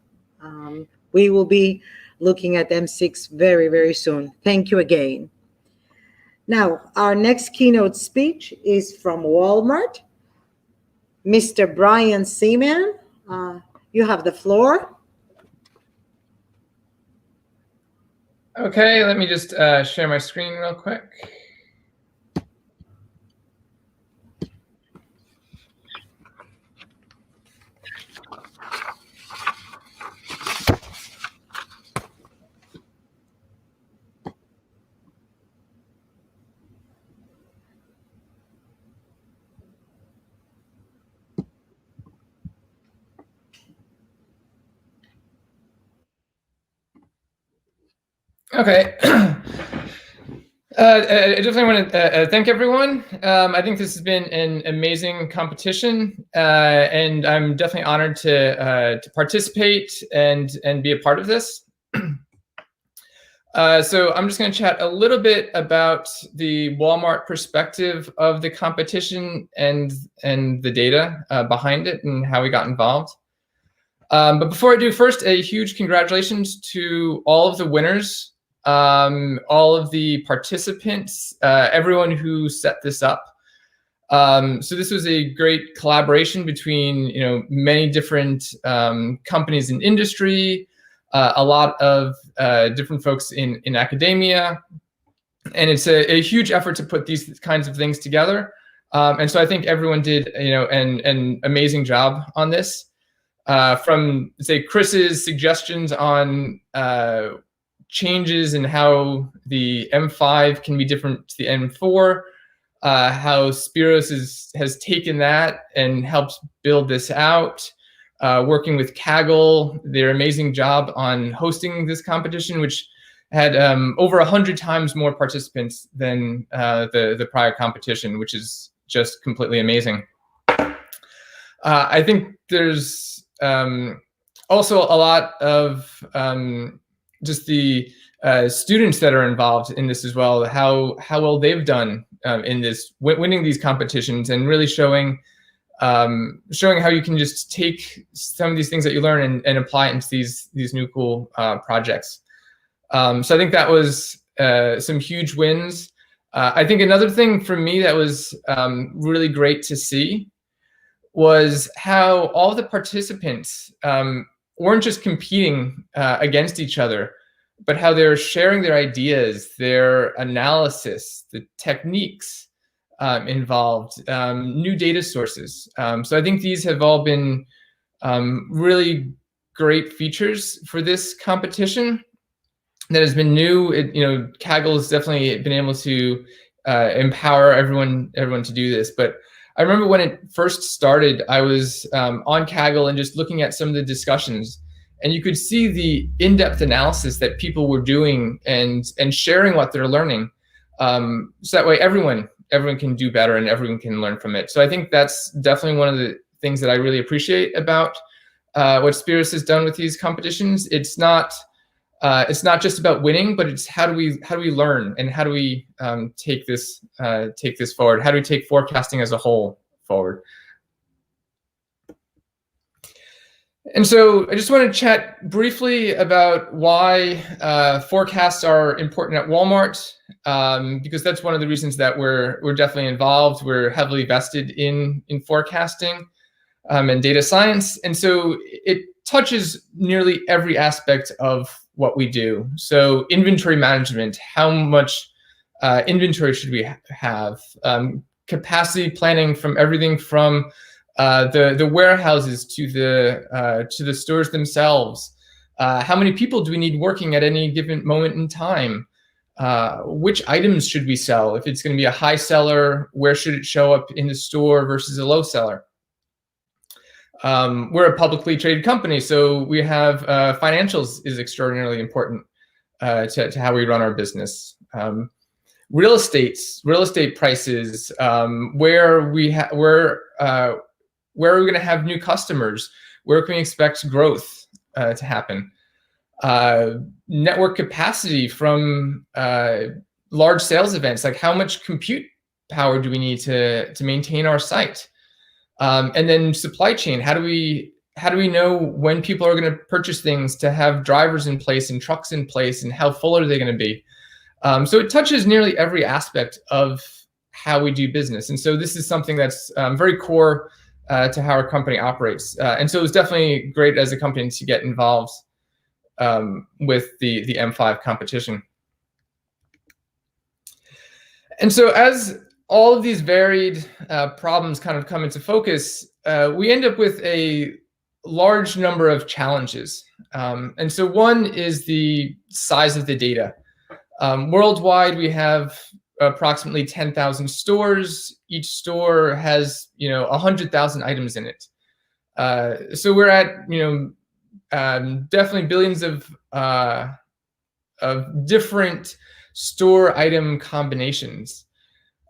We will be looking at M6 very, very soon. Thank you again. Now, our next keynote speech is from Walmart. Mr. Brian Seaman, you have the floor. Okay, let me just share my screen real quick. Okay. I definitely want to thank everyone. I think this has been an amazing competition, and I'm definitely honored to participate and be a part of this. So I'm just going to chat a little bit about the Walmart perspective of the competition and the data behind it and how we got involved. But before I do, first, a huge congratulations to all of the winners. All of the participants, everyone who set this up. So this was a great collaboration between many different companies in industry, a lot of different folks in academia, and it's a huge effort to put these kinds of things together. And so I think everyone did an amazing job on this. From say Chris's suggestions on changes in how the M5 can be different to the M4, how Spiros has taken that and helped build this out, working with Kaggle, their amazing job on hosting this competition, which had over 100 times more participants than the prior competition, which is just completely amazing. I think there's also a lot of just the students that are involved in this as well, how well they've done in this, winning these competitions, and really showing how you can just take some of these things that you learn and apply it into these new cool projects. So I think that was some huge wins. I think another thing for me that was really great to see was how all the participants weren't just competing against each other, but how they're sharing their ideas, their analysis, the techniques involved, new data sources. So I think these have all been really great features for this competition that has been new. Kaggle has definitely been able to empower everyone to do this. But I remember when it first started, I was on Kaggle and just looking at some of the discussions, and you could see the in-depth analysis that people were doing and sharing what they're learning. So that way everyone can do better and everyone can learn from it. So I think that's definitely one of the things that I really appreciate about what Spiros has done with these competitions. It's not just about winning, but it's how do we learn, and how do we take this forward? How do we take forecasting as a whole forward? And so I just want to chat briefly about why forecasts are important at Walmart, because that's one of the reasons that we're definitely involved. We're heavily vested in forecasting and data science, and so it touches nearly every aspect of what we do. So inventory management, how much inventory should we have? Capacity planning, from everything from the warehouses to the stores themselves. How many people do we need working at any given moment in time? Which items should we sell? If it's going to be a high seller, where should it show up in the store versus a low seller? We're a publicly traded company, so we have financials is extraordinarily important to how we run our business. Real estate prices, where are we going to have new customers? Where can we expect growth to happen? Network capacity from large sales events, like how much compute power do we need to maintain our site? And then supply chain, how do we know when people are going to purchase things, to have drivers in place and trucks in place, and how full are they going to be? So it touches nearly every aspect of how we do business. And so this is something that's very core to how our company operates. And so it was definitely great as a company to get involved with the M5 competition. And so as all of these varied problems kind of come into focus, we end up with a large number of challenges. And so one is the size of the data. Worldwide, we have approximately 10,000 stores. Each store has, 100,000 items in it. So we're at, definitely billions of different store item combinations.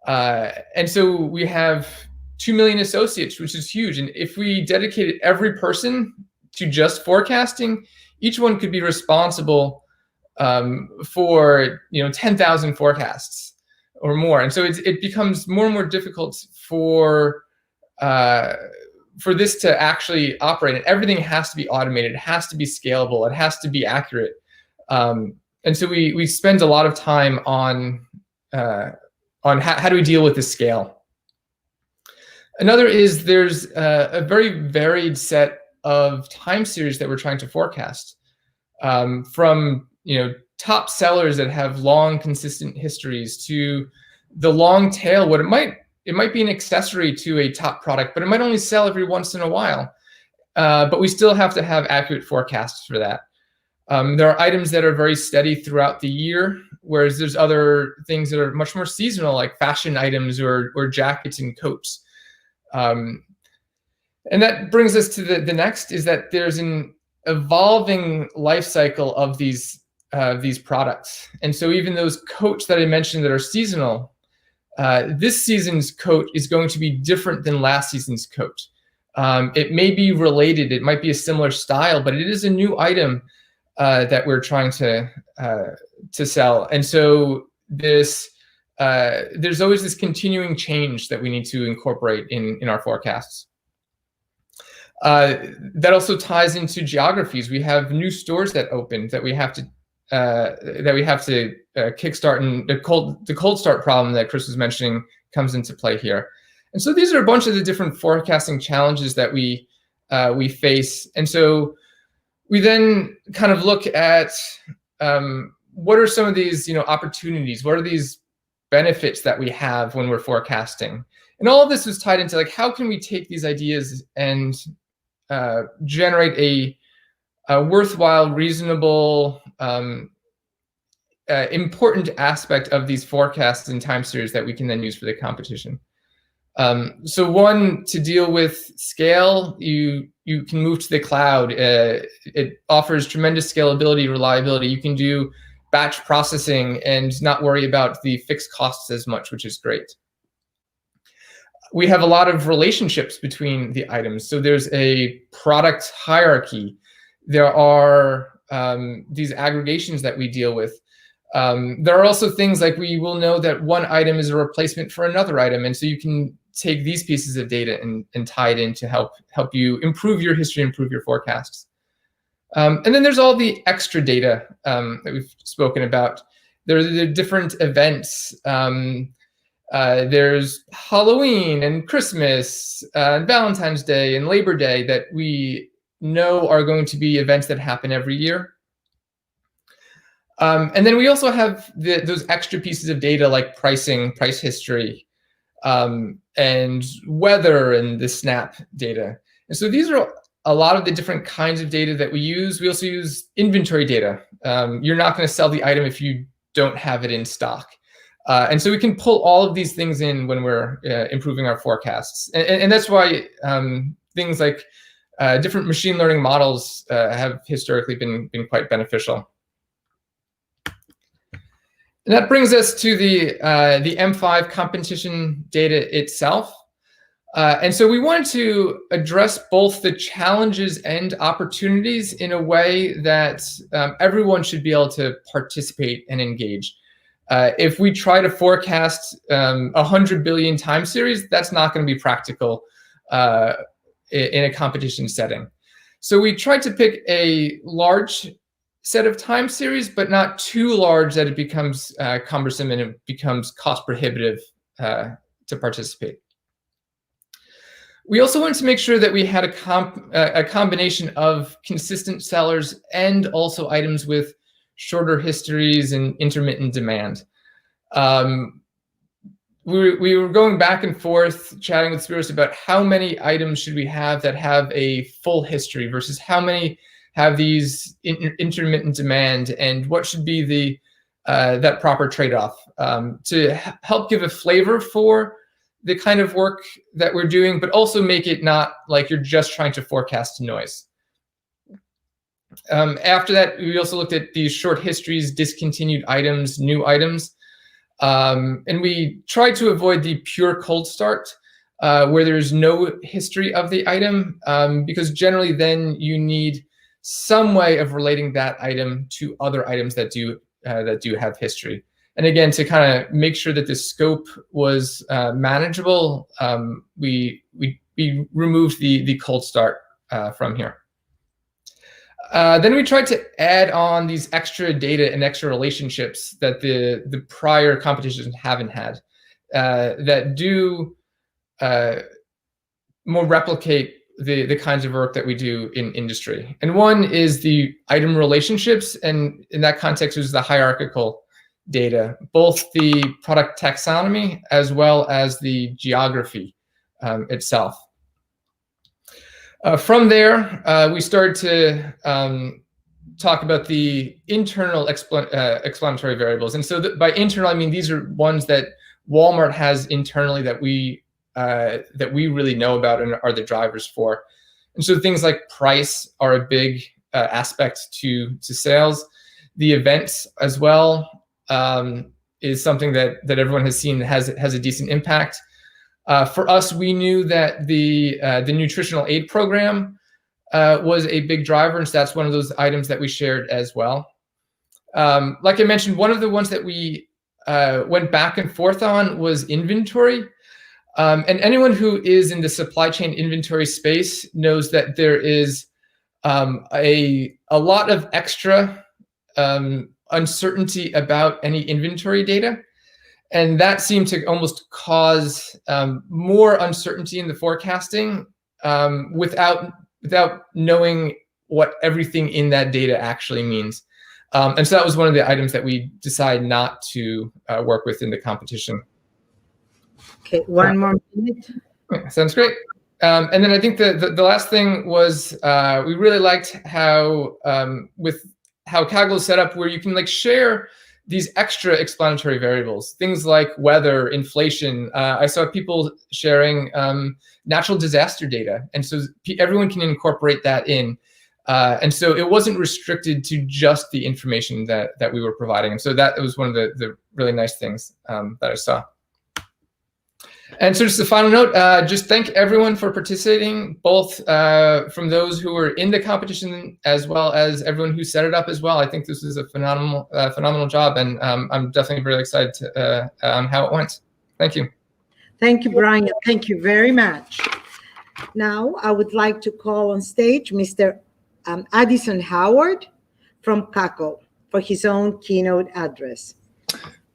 And so we have 2 million associates, which is huge. And if we dedicated every person to just forecasting, each one could be responsible for 10,000 forecasts or more. And so it becomes more and more difficult for this to actually operate. And everything has to be automated. It has to be scalable. It has to be accurate. And so we spend a lot of time on how do we deal with the scale. Another is there's a very varied set of time series that we're trying to forecast, from top sellers that have long, consistent histories to the long tail. What it might be an accessory to a top product, but it might only sell every once in a while. But we still have to have accurate forecasts for that. There are items that are very steady throughout the year, whereas there's other things that are much more seasonal, like fashion items or jackets and coats. And that brings us to the next, is that there's an evolving life cycle of these products. And so even those coats that I mentioned that are seasonal, this season's coat is going to be different than last season's coat. It may be related, it might be a similar style, but it is a new item that we're trying to sell. And so there's always this continuing change that we need to incorporate in our forecasts. That also ties into geographies. We have new stores that open that we have to kickstart, and the cold start problem that Chris was mentioning comes into play here. And so these are a bunch of the different forecasting challenges that we face. And so we then kind of look at what are some of these opportunities, what are these benefits that we have when we're forecasting. And all of this was tied into how can we take these ideas and generate a worthwhile, reasonable, important aspect of these forecasts and time series that we can then use for the competition. So one, to deal with scale, you can move to the cloud. It offers tremendous scalability, reliability. You can do batch processing and not worry about the fixed costs as much, which is great. We have a lot of relationships between the items. So there's a product hierarchy. There are these aggregations that we deal with. There are also things like we will know that one item is a replacement for another item. And so you can take these pieces of data and tie it in to help you improve your history, improve your forecasts. And then there's all the extra data that we've spoken about. There are the different events. There's Halloween and Christmas, and Valentine's Day and Labor Day that we know are going to be events that happen every year. And then we also have those extra pieces of data like pricing, price history, and weather and the SNAP data. And so these are a lot of the different kinds of data that we use. We also use inventory data. You're not going to sell the item if you don't have it in stock. And so we can pull all of these things in when we're improving our forecasts. And that's why things like different machine learning models have historically been quite beneficial. And that brings us to the M5 competition data itself. And so we wanted to address both the challenges and opportunities in a way that everyone should be able to participate and engage. If we try to forecast 100 billion time series, that's not going to be practical in a competition setting. So we tried to pick a large set of time series, but not too large that it becomes cumbersome and it becomes cost prohibitive to participate. We also wanted to make sure that we had a combination of consistent sellers and also items with shorter histories and intermittent demand. We were going back and forth chatting with Spiros about how many items should we have that have a full history versus how many have these intermittent demand, and what should be the that proper trade-off to help give a flavor for the kind of work that we're doing, but also make it not like you're just trying to forecast noise. After that, we also looked at these short histories, discontinued items, new items. And we tried to avoid the pure cold start where there's no history of the item, because generally then you need some way of relating that item to other items that do have history. And again, to kind of make sure that the scope was manageable, we removed the cold start from here. Then we tried to add on these extra data and extra relationships that the prior competitions haven't had, that do more replicate the kinds of work that we do in industry. And one is the item relationships, and in that context, it was the hierarchical data, both the product taxonomy as well as the geography itself. From there, we started to talk about the internal explanatory variables. And so by internal, I mean these are ones that Walmart has internally that we really know about and are the drivers for. And so things like price are a big aspect to sales. The events as well is something that everyone has seen has a decent impact. For us, we knew that the nutritional aid program was a big driver, and so that's one of those items that we shared as well. Like I mentioned, one of the ones that we went back and forth on was inventory. And anyone who is in the supply chain inventory space knows that there is a lot of extra uncertainty about any inventory data. And that seemed to almost cause more uncertainty in the forecasting without knowing what everything in that data actually means. And so that was one of the items that we decided not to work with in the competition. Okay, one more minute. Yeah, sounds great. And then I think the last thing was we really liked how with how Kaggle is set up, where you can like share these extra explanatory variables, things like weather, inflation. I saw people sharing natural disaster data, and so everyone can incorporate that in. And so it wasn't restricted to just the information that we were providing. And so that was one of the really nice things that I saw. And so just a final note, just thank everyone for participating, both from those who were in the competition as well as everyone who set it up as well. I think this was a phenomenal job, and I'm definitely really excited on how it went. Thank you. Thank you, Brian. Thank you very much. Now, I would like to call on stage Mr. Addison Howard from Kaggle for his own keynote address.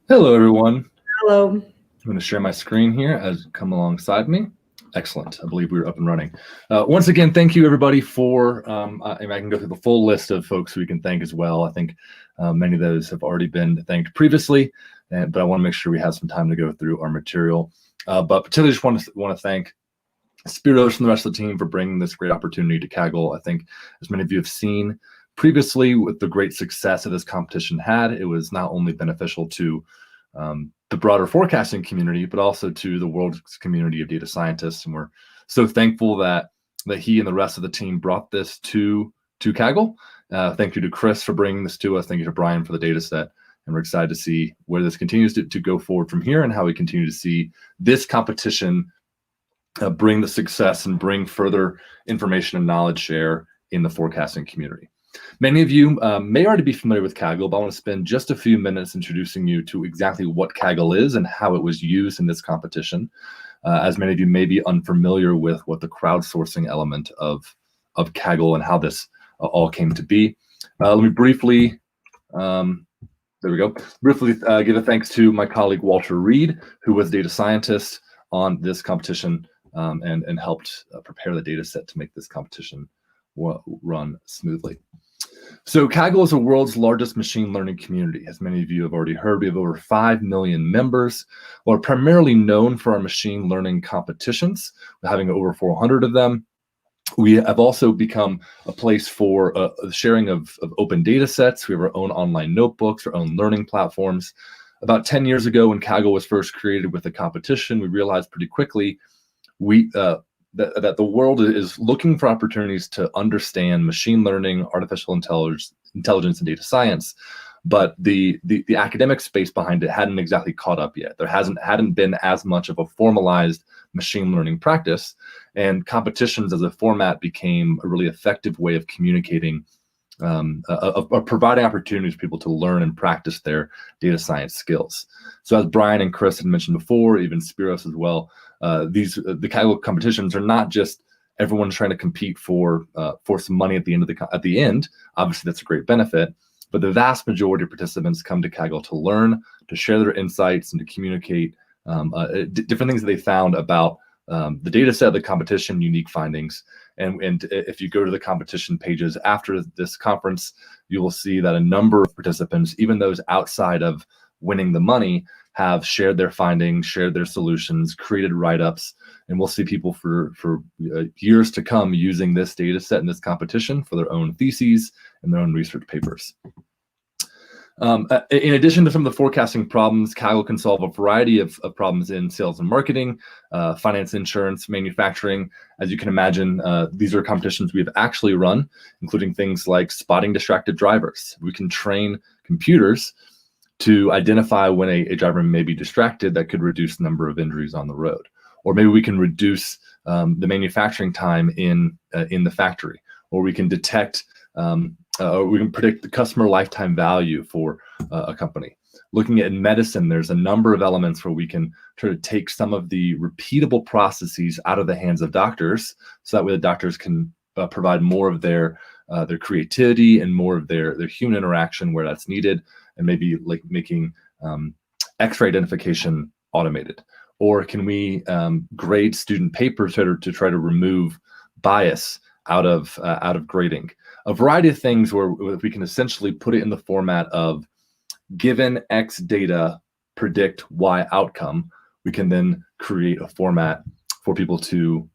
Hello, everyone. Hello. I'm going to share my screen here as you come alongside me. Excellent. I believe we're up and running. Once again, thank you, everybody, for, I can go through the full list of folks who we can thank as well. I think many of those have already been thanked previously, but I want to make sure we have some time to go through our material. But particularly just want to thank Spiros and the rest of the team for bringing this great opportunity to Kaggle. I think, as many of you have seen previously, with the great success that this competition had, it was not only beneficial to the broader forecasting community, but also to the world's community of data scientists. And we're so thankful that he and the rest of the team brought this to Kaggle. Thank you to Chris for bringing this to us. Thank you to Brian for the data set. And we're excited to see where this continues to go forward from here, and how we continue to see this competition bring the success and bring further information and knowledge share in the forecasting community. Many of you may already be familiar with Kaggle, but I want to spend just a few minutes introducing you to exactly what Kaggle is and how it was used in this competition, as many of you may be unfamiliar with what the crowdsourcing element of Kaggle and how this all came to be. Let me briefly, there we go, briefly give a thanks to my colleague Walter Reed, who was data scientist on this competition and helped prepare the data set to make this competition run smoothly. So Kaggle is the world's largest machine learning community. As many of you have already heard, we have over 5 million members. We're primarily known for our machine learning competitions, having over 400 of them. We have also become a place for sharing of open data sets. We have our own online notebooks, our own learning platforms. About 10 years ago, when Kaggle was first created with the competition, we realized pretty quickly that the world is looking for opportunities to understand machine learning, artificial intelligence, and data science. But the academic space behind it hadn't exactly caught up yet. There hadn't been as much of a formalized machine learning practice, and competitions as a format became a really effective way of communicating, of providing opportunities for people to learn and practice their data science skills. So as Brian and Chris had mentioned before, even Spiros as well, the Kaggle competitions are not just everyone trying to compete for some money at the end. Obviously, that's a great benefit. But the vast majority of participants come to Kaggle to learn, to share their insights, and to communicate different things that they found about the data set of the competition, unique findings. And if you go to the competition pages after this conference, you will see that a number of participants, even those outside of winning the money, have shared their findings, shared their solutions, created write-ups, and we'll see people for years to come using this data set and this competition for their own theses and their own research papers. In addition to some of the forecasting problems, Kaggle can solve a variety of problems in sales and marketing, finance, insurance, manufacturing. As you can imagine, these are competitions we've actually run, including things like spotting distracted drivers. We can train computers to identify when a driver may be distracted. That could reduce the number of injuries on the road. Or maybe we can reduce the manufacturing time in the factory, or we can detect or we can predict the customer lifetime value for a company. Looking at medicine, there's a number of elements where we can try to take some of the repeatable processes out of the hands of doctors, so that way the doctors can provide more of their creativity and more of their human interaction where that's needed, and maybe like making X-ray identification automated. Or can we grade student papers to try to remove bias out of grading? A variety of things where we can essentially put it in the format of, given X data, predict Y outcome. We can then create a format for people to,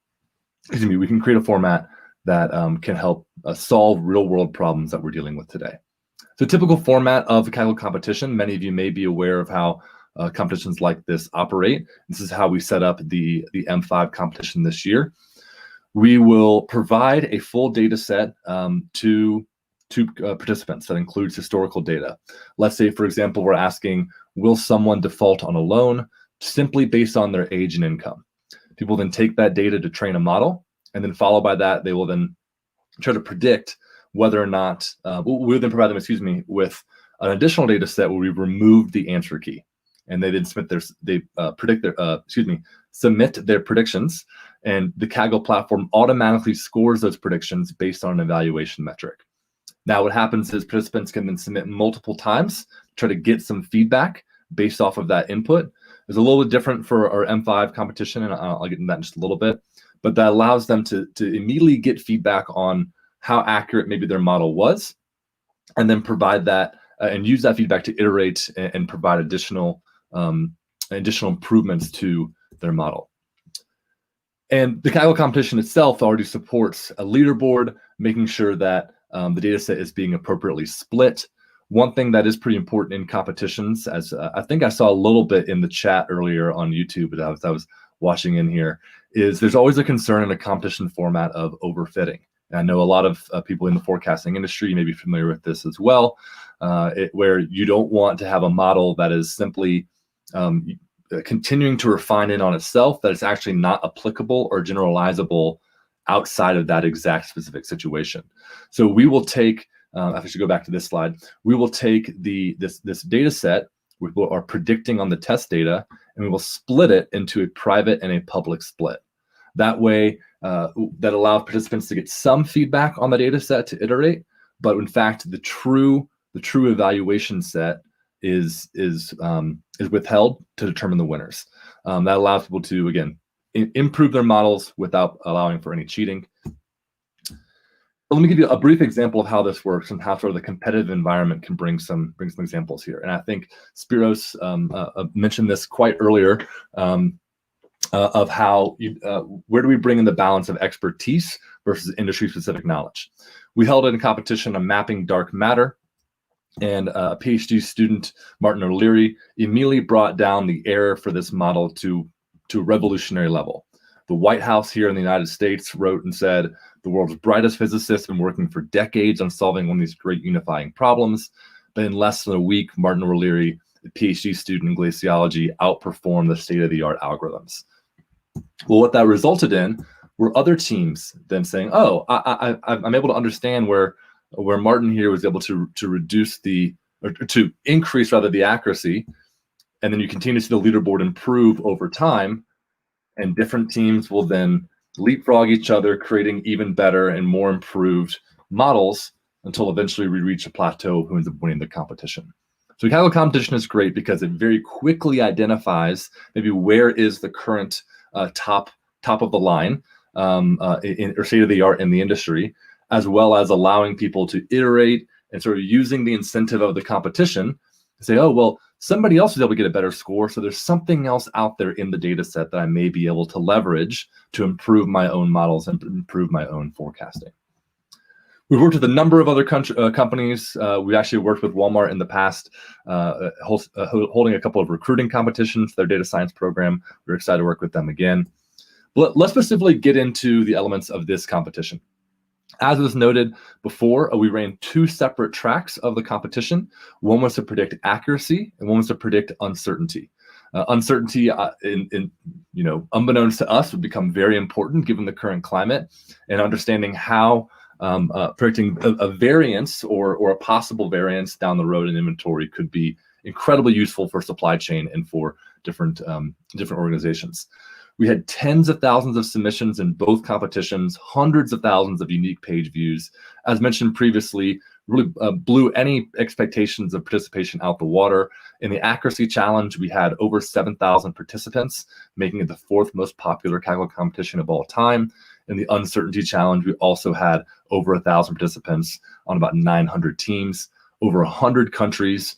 we can create a format that can help solve real world problems that we're dealing with today. So typical format of a Kaggle competition, many of you may be aware of how competitions like this operate. This is how we set up the M5 competition this year. We will provide a full data set to participants that includes historical data. Let's say, for example, we're asking, will someone default on a loan simply based on their age and income? People then take that data to train a model, and then followed by that, they will then try to predict whether or not, we'll then provide them, with an additional data set where we've removed the answer key. And they then submit their predictions, and the Kaggle platform automatically scores those predictions based on an evaluation metric. Now, what happens is participants can then submit multiple times, try to get some feedback based off of that input. It's a little bit different for our M5 competition, and I'll get into that in just a little bit, but that allows them to immediately get feedback on how accurate maybe their model was, and then provide that and use that feedback to iterate and provide additional improvements to their model. And the Kaggle competition itself already supports a leaderboard, making sure that the data set is being appropriately split. One thing that is pretty important in competitions, as I think I saw a little bit in the chat earlier on YouTube as I was watching in here, is there's always a concern in a competition format of overfitting. And I know a lot of people in the forecasting industry may be familiar with this as well, where you don't want to have a model that is simply continuing to refine it on itself, that it's actually not applicable or generalizable outside of that exact specific situation. So we will take, I should go back to this slide, we will take this data set, we are predicting on the test data, and we will split it into a private and a public split. That way, that allows participants to get some feedback on the data set to iterate, but in fact, the true evaluation set is withheld to determine the winners. That allows people to, again, improve their models without allowing for any cheating. Let me give you a brief example of how this works and how sort of the competitive environment can bring some examples here. And I think Spiros mentioned this quite earlier of how where do we bring in the balance of expertise versus industry-specific knowledge. We held a competition on mapping dark matter, and a PhD student, Martin O'Leary, immediately brought down the error for this model to a revolutionary level. The White House here in the United States wrote and said, the world's brightest physicists have been working for decades on solving one of these great unifying problems. But in less than a week, Martin O'Leary, a PhD student in glaciology, outperformed the state-of-the-art algorithms. Well, what that resulted in were other teams then saying, oh, I'm able to understand where Martin here was able to reduce to increase rather the accuracy. And then you continue to see the leaderboard improve over time, and different teams will then leapfrog each other, creating even better and more improved models until eventually we reach a plateau who ends up winning the competition. So Kaggle competition is great because it very quickly identifies maybe where is the current top of the line or state of the art in the industry, as well as allowing people to iterate and sort of using the incentive of the competition to say, oh, well, somebody else was able to get a better score, so there's something else out there in the data set that I may be able to leverage to improve my own models and improve my own forecasting. We've worked with a number of other companies. We actually worked with Walmart in the past, holding a couple of recruiting competitions for their data science program. We're excited to work with them again. But let's specifically get into the elements of this competition. As was noted before, we ran two separate tracks of the competition. One was to predict accuracy, and one was to predict uncertainty. Uncertainty, unbeknownst to us, would become very important given the current climate, and understanding how predicting a variance or a possible variance down the road in inventory could be incredibly useful for supply chain and for different organizations. We had tens of thousands of submissions in both competitions, hundreds of thousands of unique page views. As mentioned previously, really blew any expectations of participation out the water. In the accuracy challenge, we had over 7,000 participants, making it the fourth most popular Kaggle competition of all time. In the uncertainty challenge, we also had over 1,000 participants on about 900 teams, over 100 countries.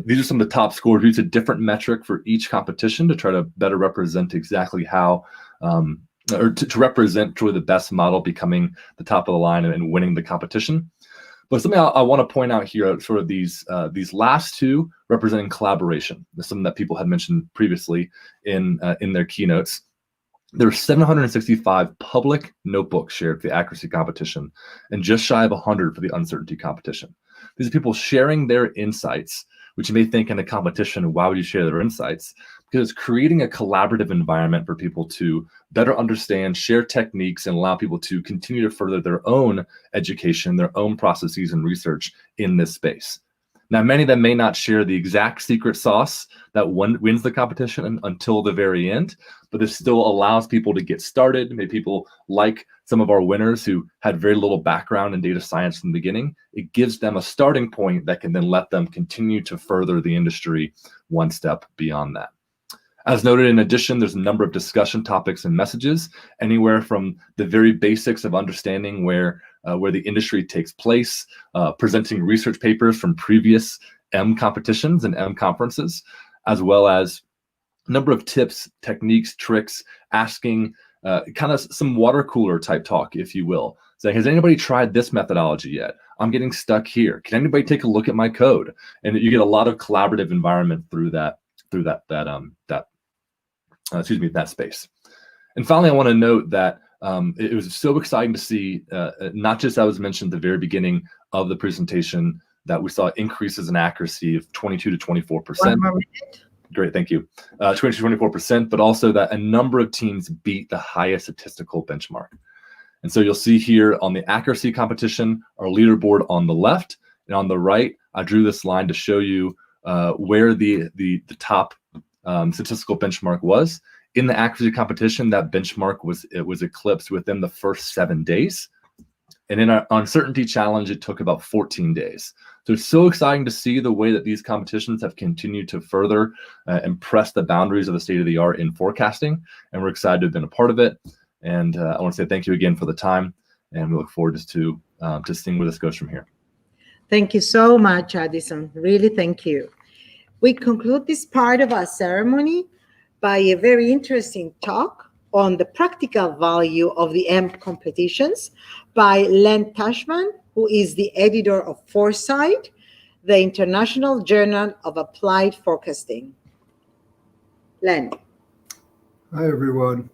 These are some of the top scores. We used a different metric for each competition to try to better represent exactly how, or to represent truly the best model becoming the top of the line and winning the competition. But something I want to point out here, sort of these last two representing collaboration. This is something that people had mentioned previously in their keynotes. There were 765 public notebooks shared for the accuracy competition and just shy of 100 for the uncertainty competition. These are people sharing their insights, which you may think in a competition, why would you share their insights? Because it's creating a collaborative environment for people to better understand, share techniques, and allow people to continue to further their own education, their own processes and research in this space. Now, many of them may not share the exact secret sauce that wins the competition until the very end, but this still allows people to get started. Maybe people like some of our winners who had very little background in data science from the beginning. It gives them a starting point that can then let them continue to further the industry one step beyond that. As noted, in addition, there's a number of discussion topics and messages, anywhere from the very basics of understanding where the industry takes place, presenting research papers from previous M competitions and M conferences, as well as a number of tips, techniques, tricks, asking kind of some water cooler type talk, if you will. Saying, has anybody tried this methodology yet? I'm getting stuck here. Can anybody take a look at my code? And you get a lot of collaborative environment through that space. And finally, I want to note that it was so exciting to see, not just as was mentioned at the very beginning of the presentation, that we saw increases in accuracy of 22 to 24%. Great, thank you. 20 to 24%, but also that a number of teams beat the highest statistical benchmark. And so you'll see here on the accuracy competition, our leaderboard on the left, and on the right, I drew this line to show you where the top statistical benchmark was. In the accuracy competition, that benchmark was eclipsed within the first 7 days. And in our Uncertaintyi challenge, it took about 14 days. So it's so exciting to see the way that these competitions have continued to further and press the boundaries of the state of the art in forecasting. And we're excited to have been a part of it. And I want to say thank you again for the time. And we look forward to seeing where this goes from here. Thank you so much, Addison. Really, thank you. We conclude this part of our ceremony by a very interesting talk on the practical value of the M competitions by Len Tashman, who is the editor of Foresight, the International Journal of Applied Forecasting. Len. Hi, everyone.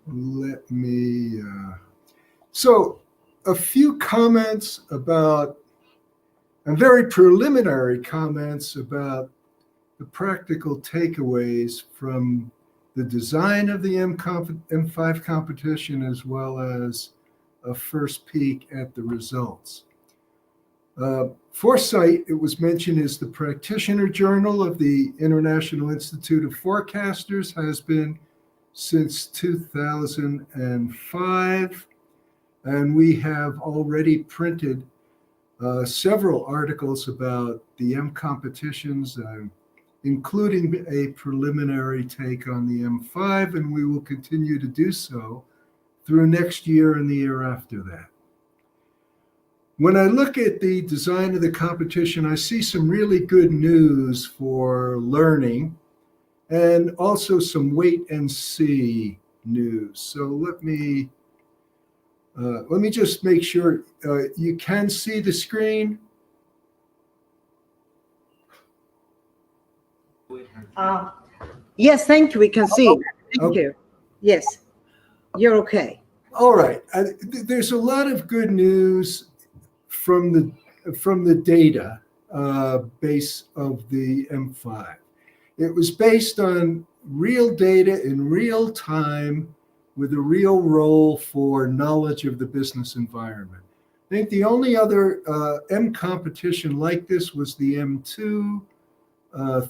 Let me, so a few comments about, and very preliminary comments about the practical takeaways from the design of the M5 competition, as well as a first peek at the results. Foresight, it was mentioned, is the practitioner journal of the International Institute of Forecasters, has been since 2005. And we have already printed several articles about the M competitions, including a preliminary take on the M5, and we will continue to do so through next year and the year after that. When I look at the design of the competition, I see some really good news for learning and also some wait and see news. So let me just make sure you can see the screen. Yes, thank you. We can see. Thank Okay. you. Yes, you're okay. All right. There's a lot of good news from the data base of the M5. It was based on real data in real time with a real role for knowledge of the business environment. I think the only other M competition like this was the M2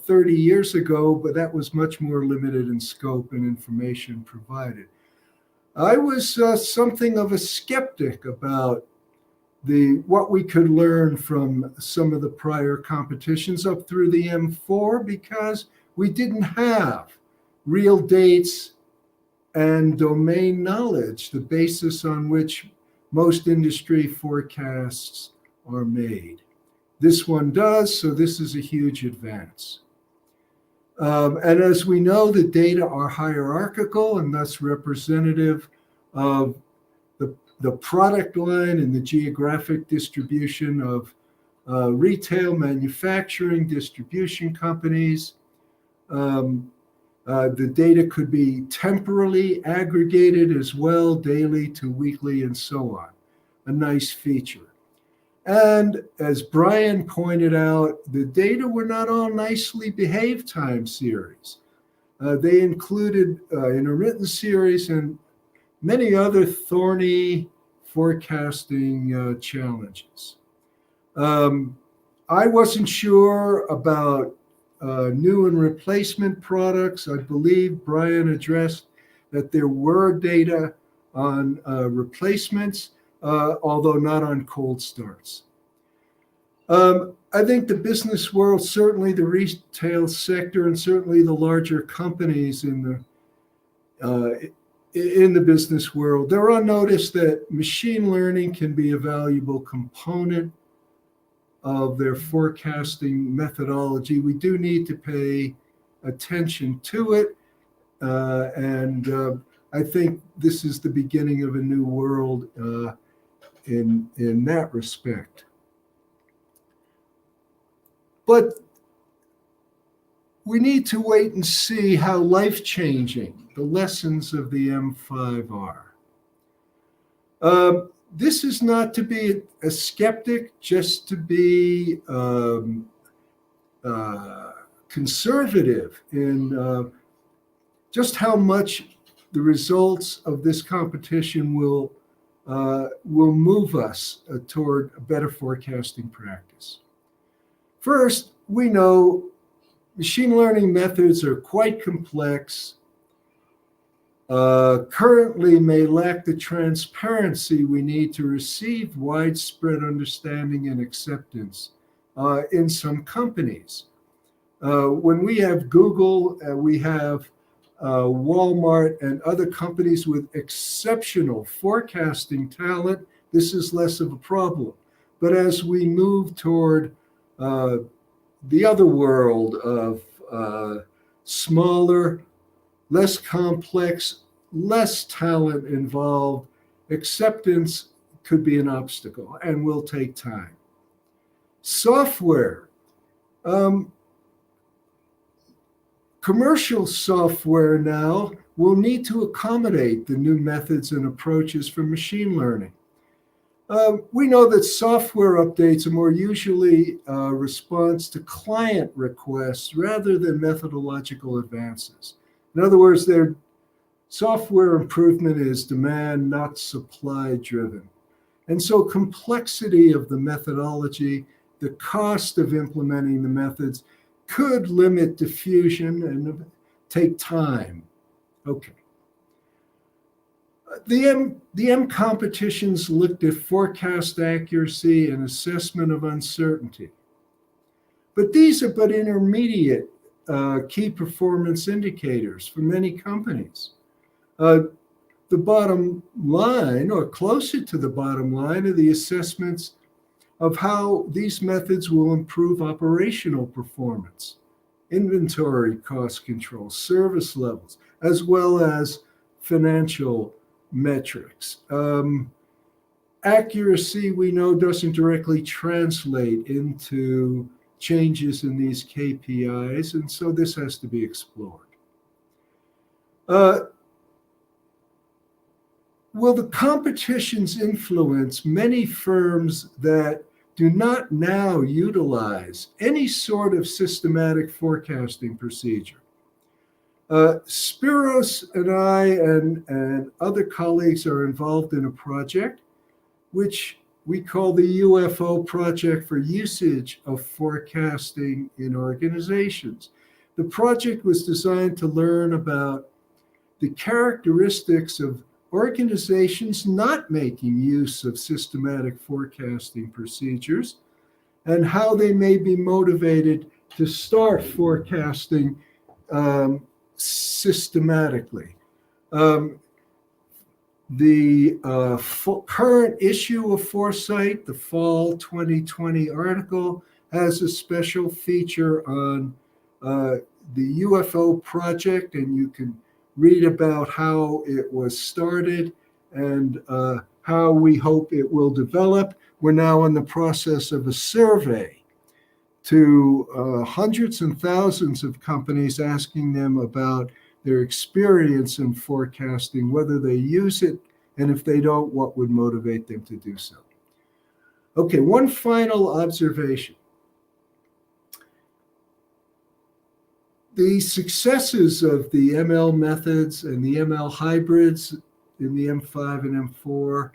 30 years ago, but that was much more limited in scope and information provided. I was something of a skeptic about what we could learn from some of the prior competitions up through the M4, because we didn't have real dates and domain knowledge, the basis on which most industry forecasts are made. This one does, so this is a huge advance. And as we know, the data are hierarchical and thus representative of the product line and the geographic distribution of retail, manufacturing, distribution companies. The data could be temporally aggregated as well, daily to weekly and so on. A nice feature. And as Brian pointed out, the data were not all nicely behaved time series. They included intermittent series and many other thorny forecasting challenges. I wasn't sure about new and replacement products. I believe Brian addressed that there were data on replacements, although not on cold starts. I think the business world, certainly the retail sector, and certainly the larger companies in the business world, they're on notice that machine learning can be a valuable component of their forecasting methodology. We do need to pay attention to it. And I think this is the beginning of a new world in that respect. But we need to wait and see how life-changing the lessons of the M5 are. This is not to be a skeptic, just to be conservative in just how much the results of this competition will move us toward a better forecasting practice. First, we know machine learning methods are quite complex. currently may lack the transparency we need to receive widespread understanding and acceptance in some companies. When we have Google, we have Walmart and other companies with exceptional forecasting talent, this is less of a problem. But as we move toward the other world of smaller, less complex, less talent involved, acceptance could be an obstacle and will take time. Software. Commercial software now will need to accommodate the new methods and approaches for machine learning. We know that software updates are more usually a response to client requests rather than methodological advances. In other words, their software improvement is demand, not supply driven. And so complexity of the methodology, the cost of implementing the methods could limit diffusion and take time. Okay. The M competitions looked at forecast accuracy and assessment of uncertainty. But these are but intermediate key performance indicators for many companies. The bottom line, or closer to the bottom line, are the assessments of how these methods will improve operational performance, inventory cost control, service levels, as well as financial metrics. Accuracy, we know, doesn't directly translate into changes in these KPIs, and so this has to be explored. Will the competitions influence many firms that do not now utilize any sort of systematic forecasting procedure? Spiros and I and other colleagues are involved in a project which we call the UFO Project for Usage of Forecasting in Organizations. The project was designed to learn about the characteristics of organizations not making use of systematic forecasting procedures and how they may be motivated to start forecasting systematically. The current issue of Foresight, the fall 2020 article, has a special feature on the UFO project, and you can read about how it was started and how we hope it will develop. We're now in the process of a survey to hundreds and thousands of companies, asking them about their experience in forecasting, whether they use it, and if they don't, what would motivate them to do so. Okay, one final observation. The successes of the ML methods and the ML hybrids in the M5 and M4,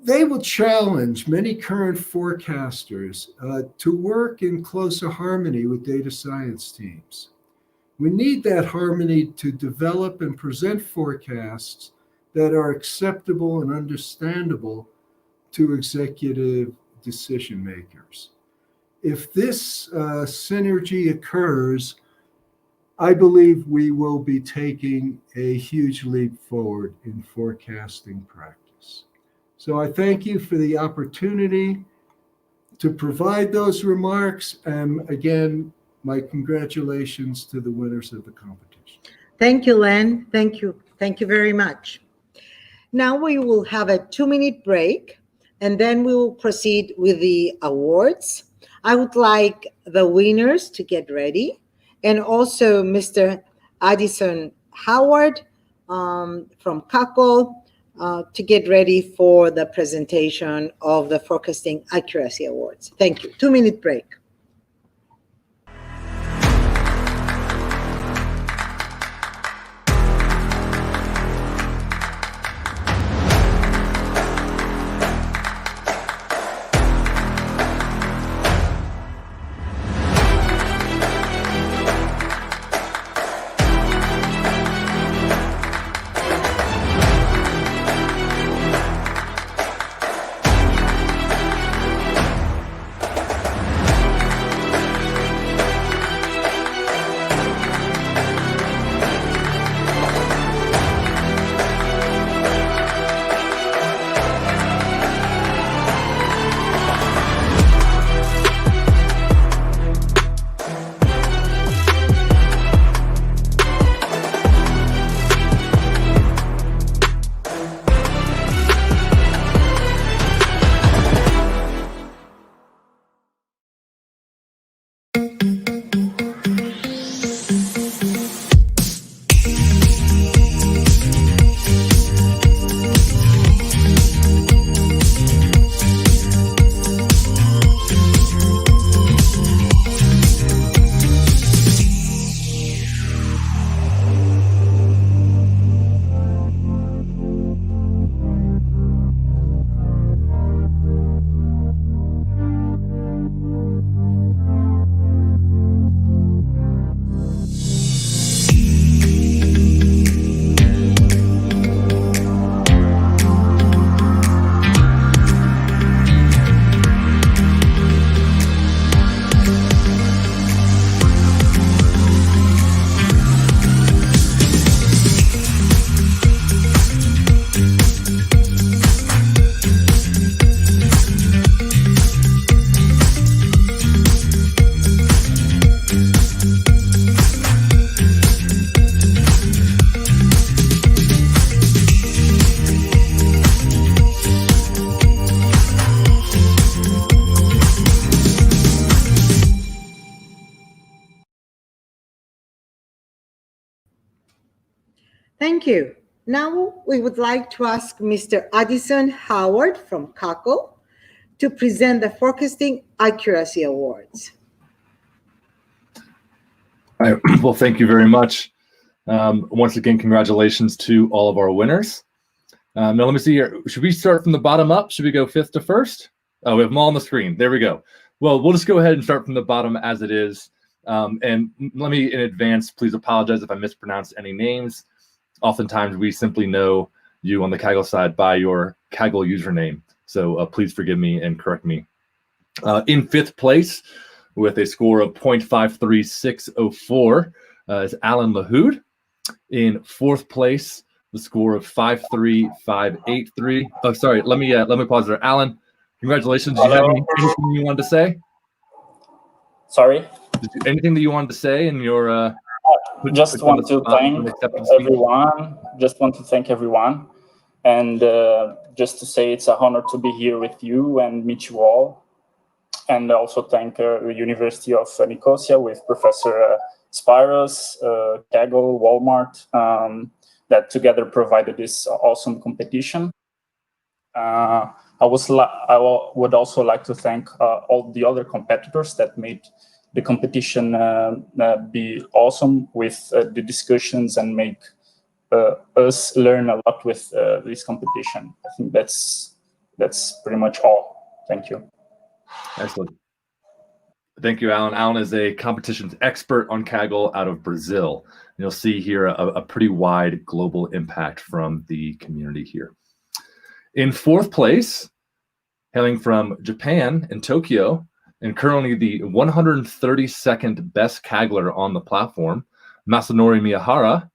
they will challenge many current forecasters to work in closer harmony with data science teams. We need that harmony to develop and present forecasts that are acceptable and understandable to executive decision makers. If this synergy occurs, I believe we will be taking a huge leap forward in forecasting practice. So I thank you for the opportunity to provide those remarks. And again, my congratulations to the winners of the competition. Thank you, Len. Thank you. Thank you very much. Now we will have a 2-minute break, and then we will proceed with the awards. I would like the winners to get ready, and also Mr. Addison Howard from CACL to get ready for the presentation of the Forecasting Accuracy Awards. Thank you. 2-minute break. Thank you. Now we would like to ask Mr. Addison Howard from Kaggle to present the Forecasting Accuracy Awards. All right. Well, thank you very much. Once again, congratulations to all of our winners. Now, let me see here. Should we start from the bottom up? Should we go fifth to first? Oh, we have them all on the screen. There we go. Well, we'll just go ahead and start from the bottom as it is. And let me, in advance, please apologize if I mispronounced any names. Oftentimes, we simply know you on the Kaggle side by your Kaggle username. So please forgive me and correct me. In fifth place, with a score of 0.53604, is Alan Lahoud. In fourth place, the score of 53583. Oh, sorry. Let me pause there. Alan, congratulations. Do you have anything you wanted to say? Sorry. Anything that you wanted to say in your? Just want to thank everyone. And just to say it's an honor to be here with you and meet you all. And also thank the University of Nicosia with Professor Spiros, Kaggle, Walmart, that together provided this awesome competition. I would also like to thank all the other competitors that made the competition be awesome with the discussions and make us learn a lot with this competition. I think that's pretty much all. Thank you. Excellent. Thank you, Alan. Alan is a competitions expert on Kaggle out of Brazil. You'll see here a pretty wide global impact from the community here. In fourth place, hailing from Japan in Tokyo, and currently the 132nd best Kaggler on the platform, Masanori Miyahara.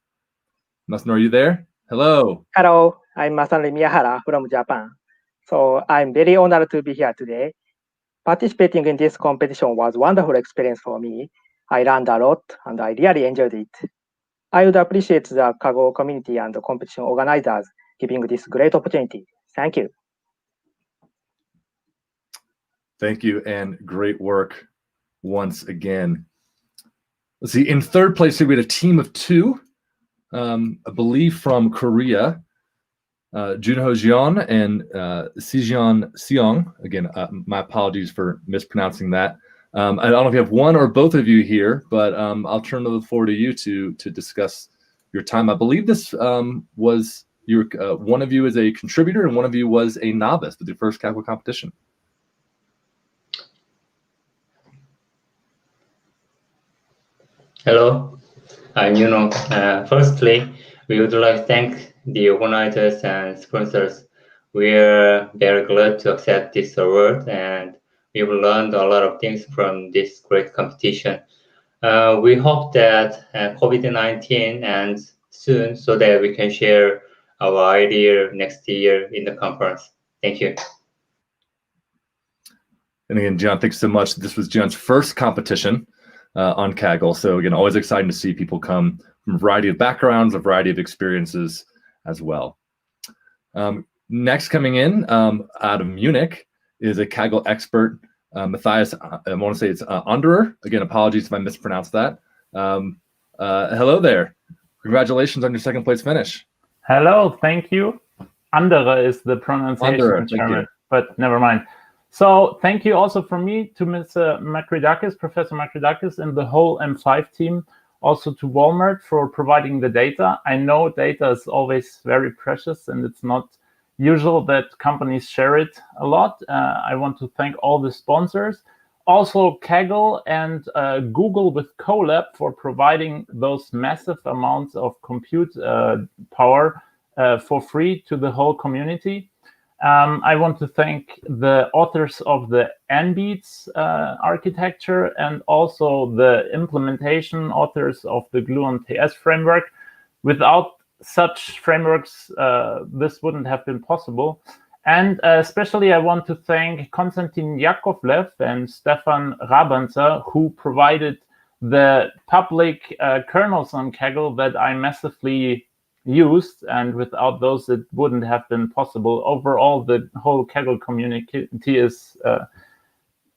Masanori, you there? Hello. Hello, I'm Masanori Miyahara from Japan. So I'm very honored to be here today. Participating in this competition was a wonderful experience for me. I learned a lot and I really enjoyed it. I would appreciate the Kaggle community and the competition organizers giving this great opportunity. Thank you. Thank you, and great work once again. Let's see, in third place here, we had a team of two, I believe from Korea, Junho Jeon and Sijeon Seong. Again, my apologies for mispronouncing that. I don't know if you have one or both of you here, but I'll turn the floor to you to discuss your time. I believe this was your one of you is a contributor and one of you was a novice with your first Kaggle competition. Hello, I'm Yuno. Firstly, we would like to thank the organizers and sponsors. We're very glad to accept this award, and we've learned a lot of things from this great competition. We hope that COVID-19 ends soon so that we can share our idea next year in the conference. Thank you. And again, John, thanks so much. This was John's first competition on Kaggle. So again, always exciting to see people come from a variety of backgrounds, a variety of experiences as well. Next coming in out of Munich is a Kaggle expert, Matthias, I want to say it's Anderer. Again, apologies if I mispronounced that. Hello there. Congratulations on your second place finish. Hello, thank you. Anderer is the pronunciation in German, but never mind. So thank you also from me to Mr. Makridakis, Professor Makridakis, and the whole M5 team, also to Walmart for providing the data. I know data is always very precious and it's not usual that companies share it a lot. I want to thank all the sponsors, also Kaggle and Google with Colab for providing those massive amounts of compute power for free to the whole community. I want to thank the authors of the NBeats architecture and also the implementation authors of the Gluon-TS framework. Without such frameworks, this wouldn't have been possible. And especially I want to thank Konstantin Yakovlev and Stefan Rabanzer, who provided the public kernels on Kaggle that I massively used, and without those it wouldn't have been possible. Overall, the whole Kaggle community is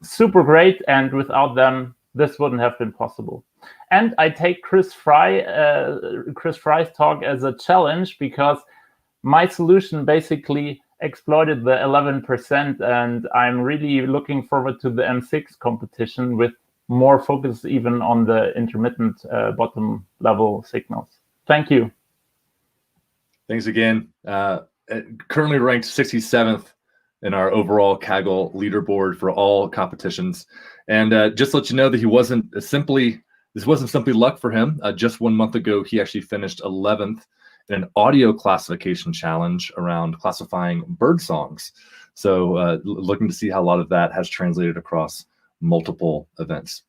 super great, and without them this wouldn't have been possible. And I take Chris Fry's talk as a challenge, because my solution basically exploited the 11%, and I'm really looking forward to the M6 competition with more focus even on the intermittent bottom level signals. Thank you. Thanks again. Currently ranked 67th in our overall Kaggle leaderboard for all competitions. And just to let you know that this wasn't simply luck for him. Just 1 month ago, he actually finished 11th in an audio classification challenge around classifying bird songs. So looking to see how a lot of that has translated across multiple events.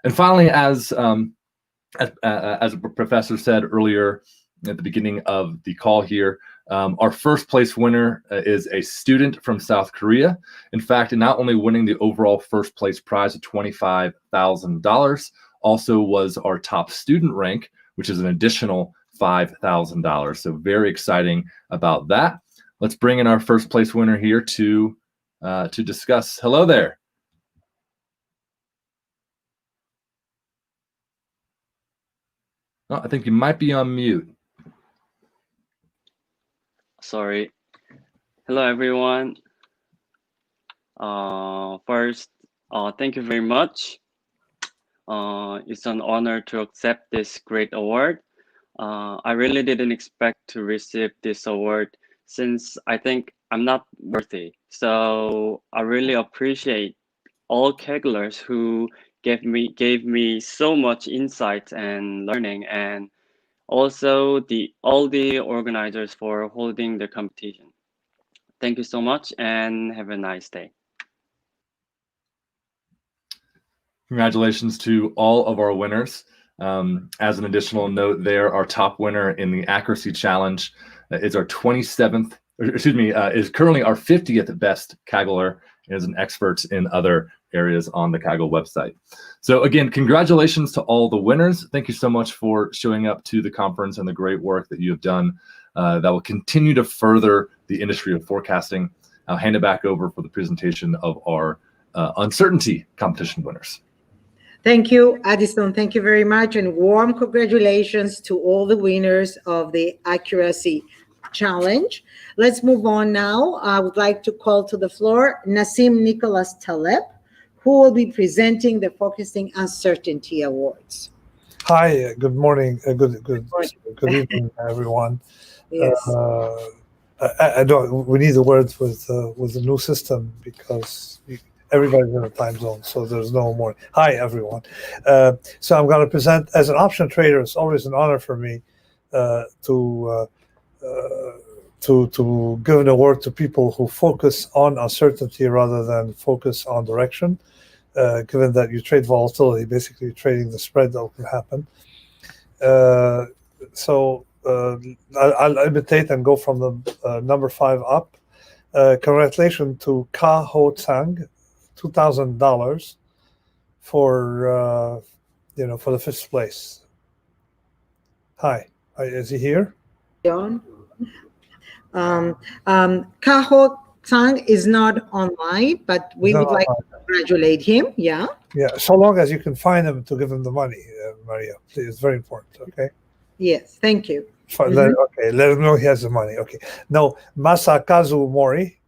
And finally, as a professor said earlier at the beginning of the call here, our first place winner is a student from South Korea. In fact, not only winning the overall first place prize of $25,000, also was our top student rank, which is an additional $5,000. So very exciting about that. Let's bring in our first place winner here to discuss. Hello there. Oh, I think you might be on mute. Sorry. Hello, everyone. First, thank you very much. It's an honor to accept this great award. I really didn't expect to receive this award, since I think I'm not worthy. So I really appreciate all Kagglers who gave me so much insight and learning, and also all the organizers for holding the competition. Thank you so much, and have a nice day. Congratulations to all of our winners. As an additional note there, our top winner in the accuracy challenge is our 27th, is currently our 50th best Kaggler, and is an expert in other areas on the Kaggle website. So again, congratulations to all the winners. Thank you so much for showing up to the conference and the great work that you have done that will continue to further the industry of forecasting. I'll hand it back over for the presentation of our Uncertaintyi competition winners. Thank you, Addison. Thank you very much, and warm congratulations to all the winners of the accuracy challenge. Let's move on now. I would like to call to the floor Nassim Nicholas Taleb, who will be presenting the Focusing Uncertaintyi Awards. Hi, good morning. Good evening, everyone. Yes. I don't. We need the words with the new system, because everybody's in a time zone, so there's no more. Hi, everyone. So I'm going to present as an option trader. It's always an honor for me to give an award to people who focus on uncertainty rather than focus on direction. Given that you trade volatility, basically you're trading the spread that will happen. So I'll imitate and go from the number 5 up. Congratulations to Ka Ho Tsang, $2,000 for for the 5th place. Hi, is he here? John. Ka Ho Tsang is not online, but we would like to congratulate him. Yeah. Yeah. So long as you can find him to give him the money, Maria. Please, it's very important. Okay. Yes. Thank you. Okay. Let him know he has the money. Okay. Now, Masakazu Mori.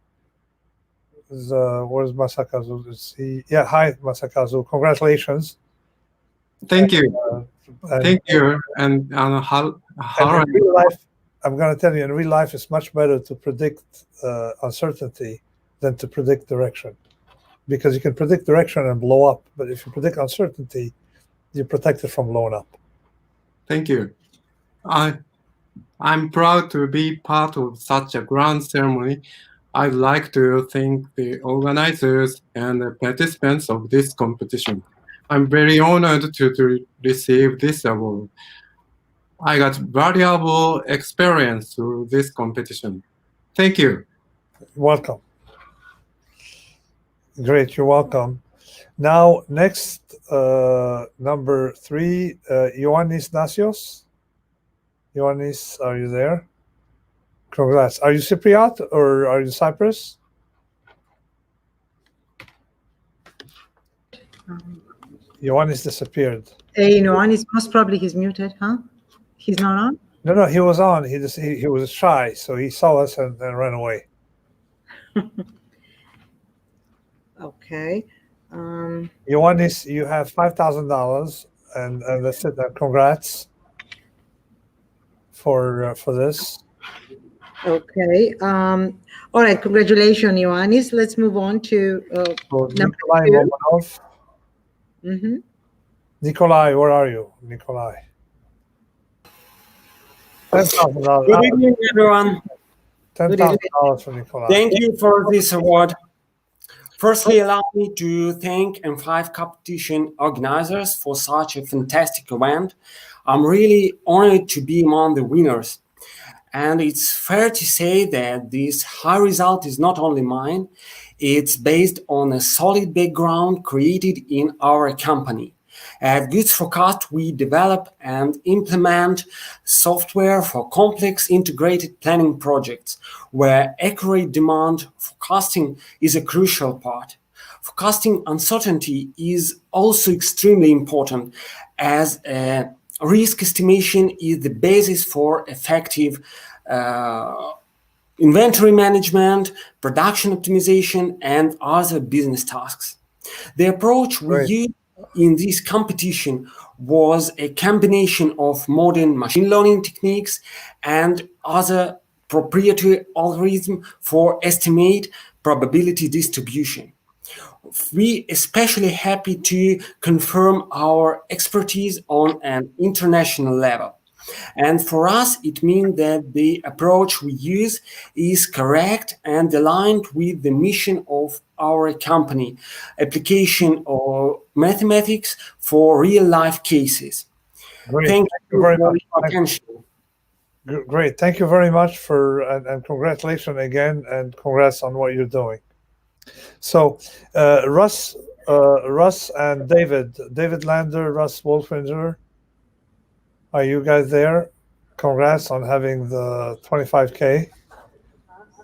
Where's Masakazu? Is he? Yeah. Hi, Masakazu. Congratulations. Thank you. Thank you. And how in real life, I'm going to tell you, in real life, it's much better to predict uncertainty than to predict direction, because you can predict direction and blow up, but if you predict uncertainty, you're protected from blowing up. Thank you. I'm proud to be part of such a grand ceremony. I'd like to thank the organizers and the participants of this competition. I'm very honored to receive this award. I got valuable experience through this competition. Thank you. Welcome. Great, you're welcome. Now, next, number 3, Ioannis Nasios. Ioannis, are you there? Congrats. Are you Cypriot or are you Cyprus? Ioannis disappeared. Hey, Ioannis, most probably he's muted, huh? He's not on? No, he was on. He was shy, so he saw us and ran away. Okay. Ioannis, you have $5,000, and that's it. Congrats for this. Okay. All right. Congratulations, Ioannis. Let's move on to number Nikolai 2. Romanov. Mm-hmm. Nikolai, where are you? Nikolai. $10,000. Good evening, everyone. $10,000 for Nikolai. Thank you for this award. Firstly, allow me to thank M5 competition organizers for such a fantastic event. I'm really honored to be among the winners. And it's fair to say that this high result is not only mine, it's based on a solid background created in our company. At Goods Forecast, we develop and implement software for complex integrated planning projects, where accurate demand forecasting is a crucial part. Forecasting uncertainty is also extremely important, as risk estimation is the basis for effective inventory management, production optimization, and other business tasks. The approach we used in this competition was a combination of modern machine learning techniques and other proprietary algorithms for estimate probability distribution. We especially happy to confirm our expertise on an international level. And for us, it means that the approach we use is correct and aligned with the mission of our company, application of mathematics for real-life cases. Great. Thank you very for much. your attention. Great. Thank you very much and congratulations again, and congrats on what you're doing. So Russ and David Lander, Russ Wolfinger, are you guys there? Congrats on having the 25K.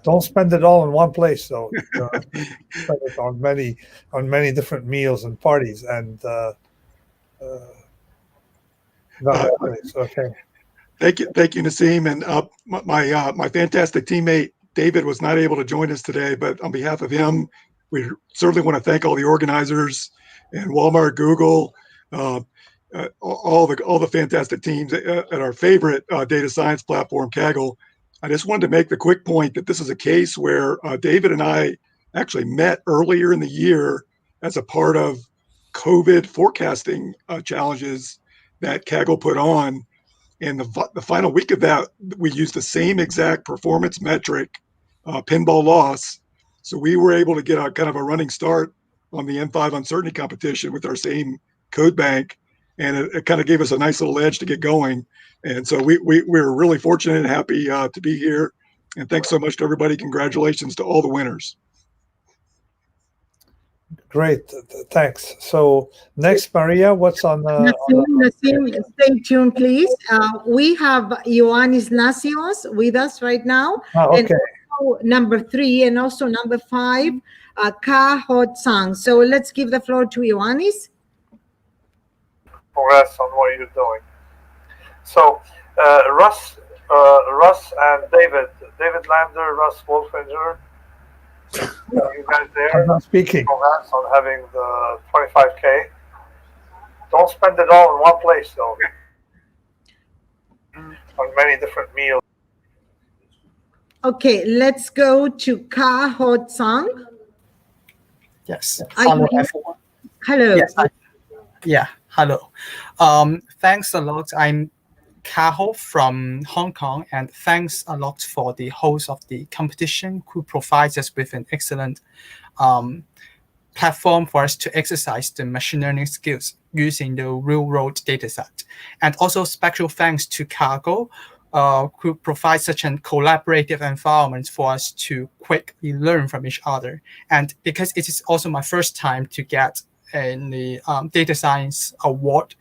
Don't spend it all in one place, though. Spend it on many different meals and parties, and not that place. Okay. Thank you, Nassim, and my fantastic teammate David was not able to join us today, but on behalf of him, we certainly want to thank all the organizers and Walmart, Google, all the fantastic teams at our favorite data science platform, Kaggle. I just wanted to make the quick point that this is a case where David and I actually met earlier in the year as a part of COVID forecasting challenges that Kaggle put on. And the final week of that, we used the same exact performance metric, pinball loss. So we were able to get a kind of a running start on the M5 uncertainty competition with our same code bank. And it kind of gave us a nice little edge to get going. And so we're really fortunate and happy to be here. And thanks so much to everybody. Congratulations to all the winners. Great, thanks. So next, Maria, what's on the? Nassim, stay tuned, please. We have Ioannis Nasios with us right now. Okay. And also number 3 and also number 5, Ka Hot Sang. So let's give the floor to Ioannis. Congrats on what you're doing. So Russ and David Lander, Russ Wolfinger. You guys there? I'm not speaking. Congrats on having the 25K. Don't spend it all in one place, though. On many different meals. Okay, let's go to Ka Hot Sang. Yes. Hello, everyone. Hello. Yes, hello. Thanks a lot. I'm Kaho from Hong Kong, and thanks a lot for the host of the competition who provides us with an excellent platform for us to exercise the machine learning skills using the real-world dataset. And also special thanks to Kaggle, who provides such a collaborative environment for us to quickly learn from each other. And because it is also my first time to get the data science award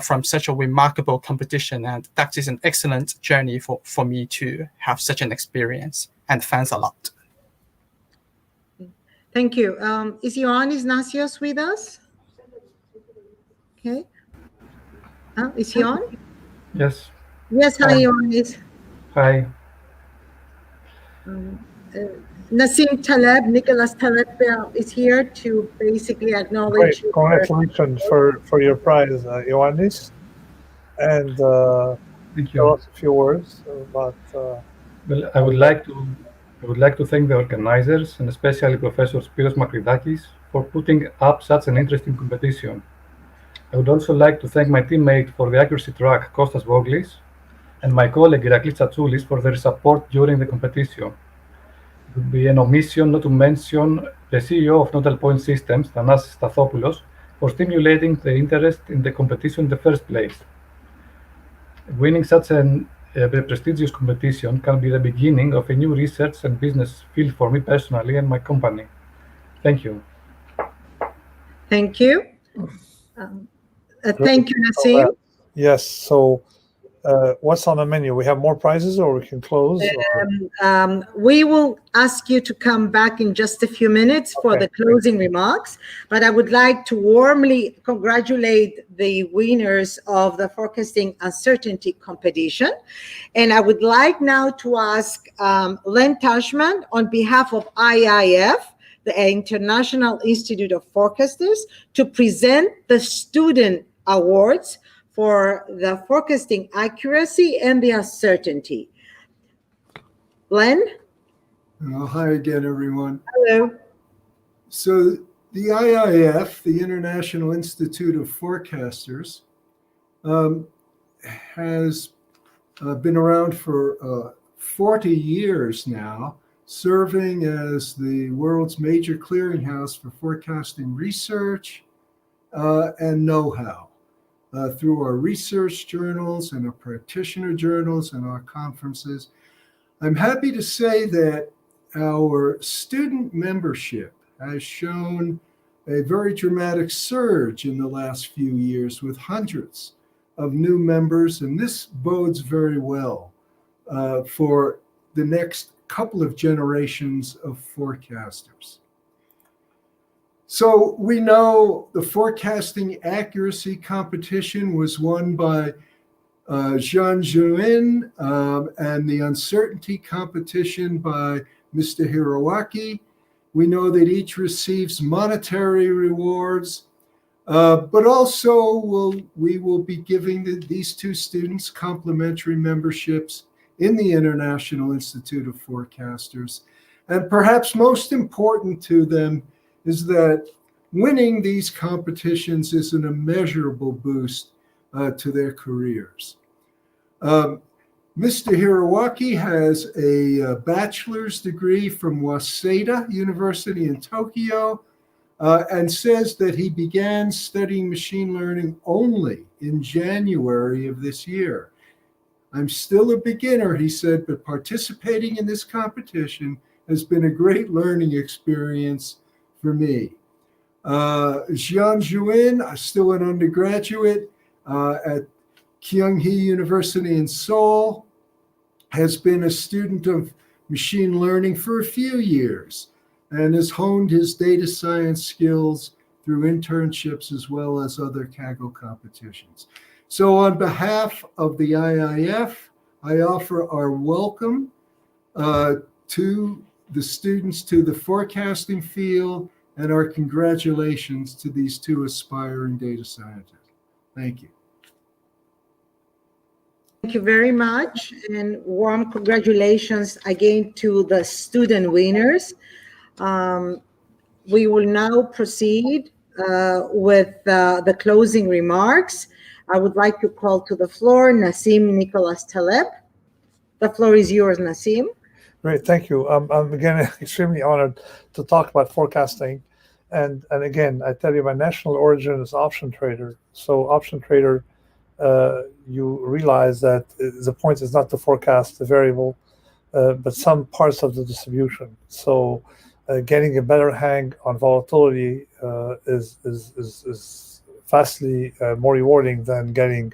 from such a remarkable competition, and that is an excellent journey for me to have such an experience, and thanks a lot. Thank you. Is Ioannis Nasios with us? Okay. Is he on? Yes. Yes, hi, Ioannis. Hi. Nassim Taleb, Nicholas Taleb is here to basically acknowledge Great. Congratulations for your prize, Ioannis. And Thank tell you. us a few words about. Well, I would like to thank the organizers and especially Professor Spiros Makridakis for putting up such an interesting competition. I would also like to thank my teammate for the accuracy track, Kostas Voglis, and my colleague Iraklis Tsatsoulis for their support during the competition. It would be an omission not to mention the CEO of Nodal Point Systems, Thanasis Stathopoulos, for stimulating the interest in the competition in the first place. Winning such a prestigious competition can be the beginning of a new research and business field for me personally and my company. Thank you. Thank you. Thank you, Nassim. Yes. So, what's on the menu? We have more prizes, or we can close? We will ask you to come back in just a few minutes for the closing remarks, but I would like to warmly congratulate the winners of the Forecasting Uncertainty competition. And I would like now to ask Len Tashman on behalf of IIF, the International Institute of Forecasters, to present the student awards for the forecasting accuracy and the uncertainty. Len? Hi again, everyone. Hello. So the IIF, the International Institute of Forecasters, has been around for 40 years now, serving as the world's major clearinghouse for forecasting research and know-how. Through our research journals and our practitioner journals and our conferences. I'm happy to say that our student membership has shown a very dramatic surge in the last few years with hundreds of new members, and this bodes very well for the next couple of generations of forecasters. So we know the forecasting accuracy competition was won by Jean Juin and the uncertainty competition by Mr. Hiroaki. We know that each receives monetary rewards, but also we will be giving these two students complimentary memberships in the International Institute of Forecasters. And perhaps most important to them is that winning these competitions is an immeasurable boost to their careers. Mr. Hiroaki has a bachelor's degree from Waseda University in Tokyo and says that he began studying machine learning only in January of this year. I'm still a beginner, he said, but participating in this competition has been a great learning experience for me. Jian Juin, still an undergraduate at Kyunghee University in Seoul, has been a student of machine learning for a few years and has honed his data science skills through internships as well as other Kaggle competitions. So on behalf of the IIF, I offer our welcome to the students to the forecasting field and our congratulations to these two aspiring data scientists. Thank you. Thank you very much, and warm congratulations again to the student winners. We will now proceed with the closing remarks. I would like to call to the floor Nassim Nicholas Taleb. The floor is yours, Nassim. Great, thank you. I'm again extremely honored to talk about forecasting. And again, I tell you, my national origin is option trader. So option trader, you realize that the point is not to forecast the variable, but some parts of the distribution. So getting a better hang on volatility is vastly more rewarding than getting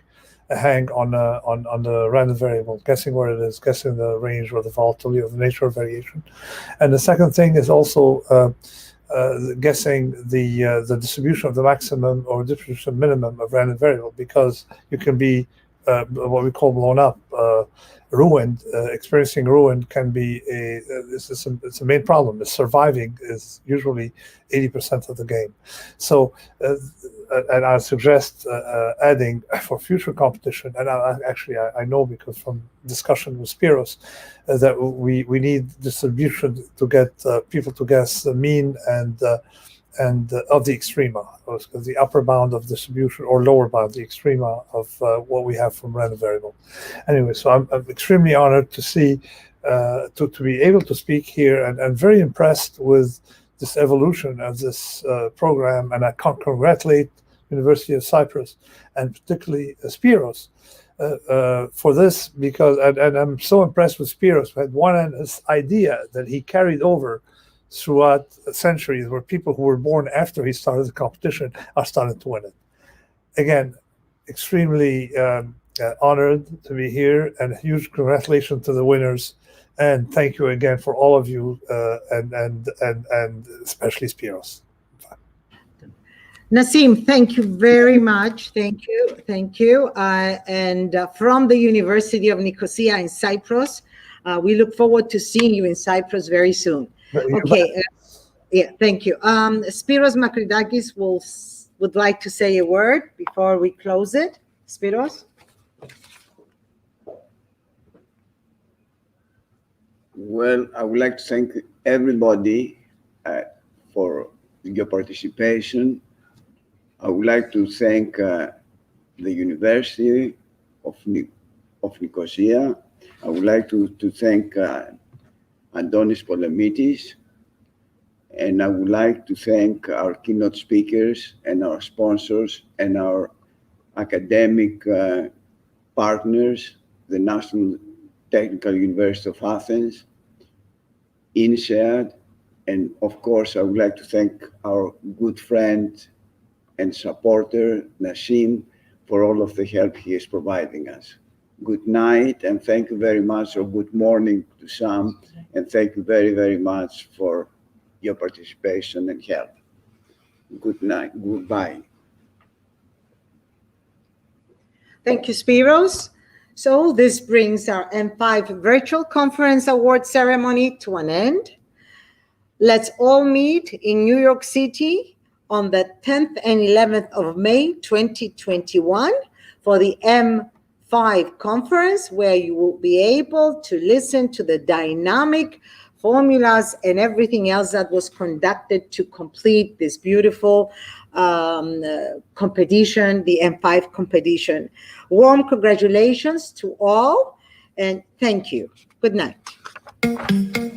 a hang on the random variable, guessing where it is, guessing the range or the volatility or the nature of variation. And the second thing is also guessing the distribution of the maximum or distribution minimum of random variable, because you can be what we call blown up, ruined. Experiencing ruin can be it's a main problem. Surviving is usually 80% of the game. So, and I suggest adding for future competition, and I know because from discussion with Spiros that we need distribution to get people to guess the mean and of the extrema, the upper bound of distribution or lower bound, the extrema of what we have from random variable. Anyway, so I'm extremely honored to see, to be able to speak here, and very impressed with this evolution of this program, and I congratulate University of Cyprus and particularly Spiros for this, because, and I'm so impressed with Spiros, who had this idea that he carried over throughout centuries, where people who were born after he started the competition are starting to win it. Again, extremely honored to be here, and huge congratulations to the winners, and thank you again for all of you, and especially Spiros. Nassim, thank you very much. Thank you. And from the University of Nicosia in Cyprus, we look forward to seeing you in Cyprus very soon. Okay. Yeah, thank you. Spiros Makridakis would like to say a word before we close it. Spiros? Well, I would like to thank everybody for your participation. I would like to thank the University of Nicosia. I would like to thank Antonis Polemitis, and I would like to thank our keynote speakers and our sponsors and our academic partners, the National Technical University of Athens, INSEAD, and of course I would like to thank our good friend and supporter, Nassim, for all of the help he is providing us. Good night, and thank you very much, or good morning to some, and thank you very, very much for your participation and help. Good night, goodbye. Thank you, Spiros. So this brings our M5 Virtual Conference Award ceremony to an end. Let's all meet in New York City on the 10th and 11th of May, 2021 for the M5 conference, where you will be able to listen to the dynamic formulas and everything else that was conducted to complete this beautiful competition, the M5 competition. Warm congratulations to all, and thank you. Good night.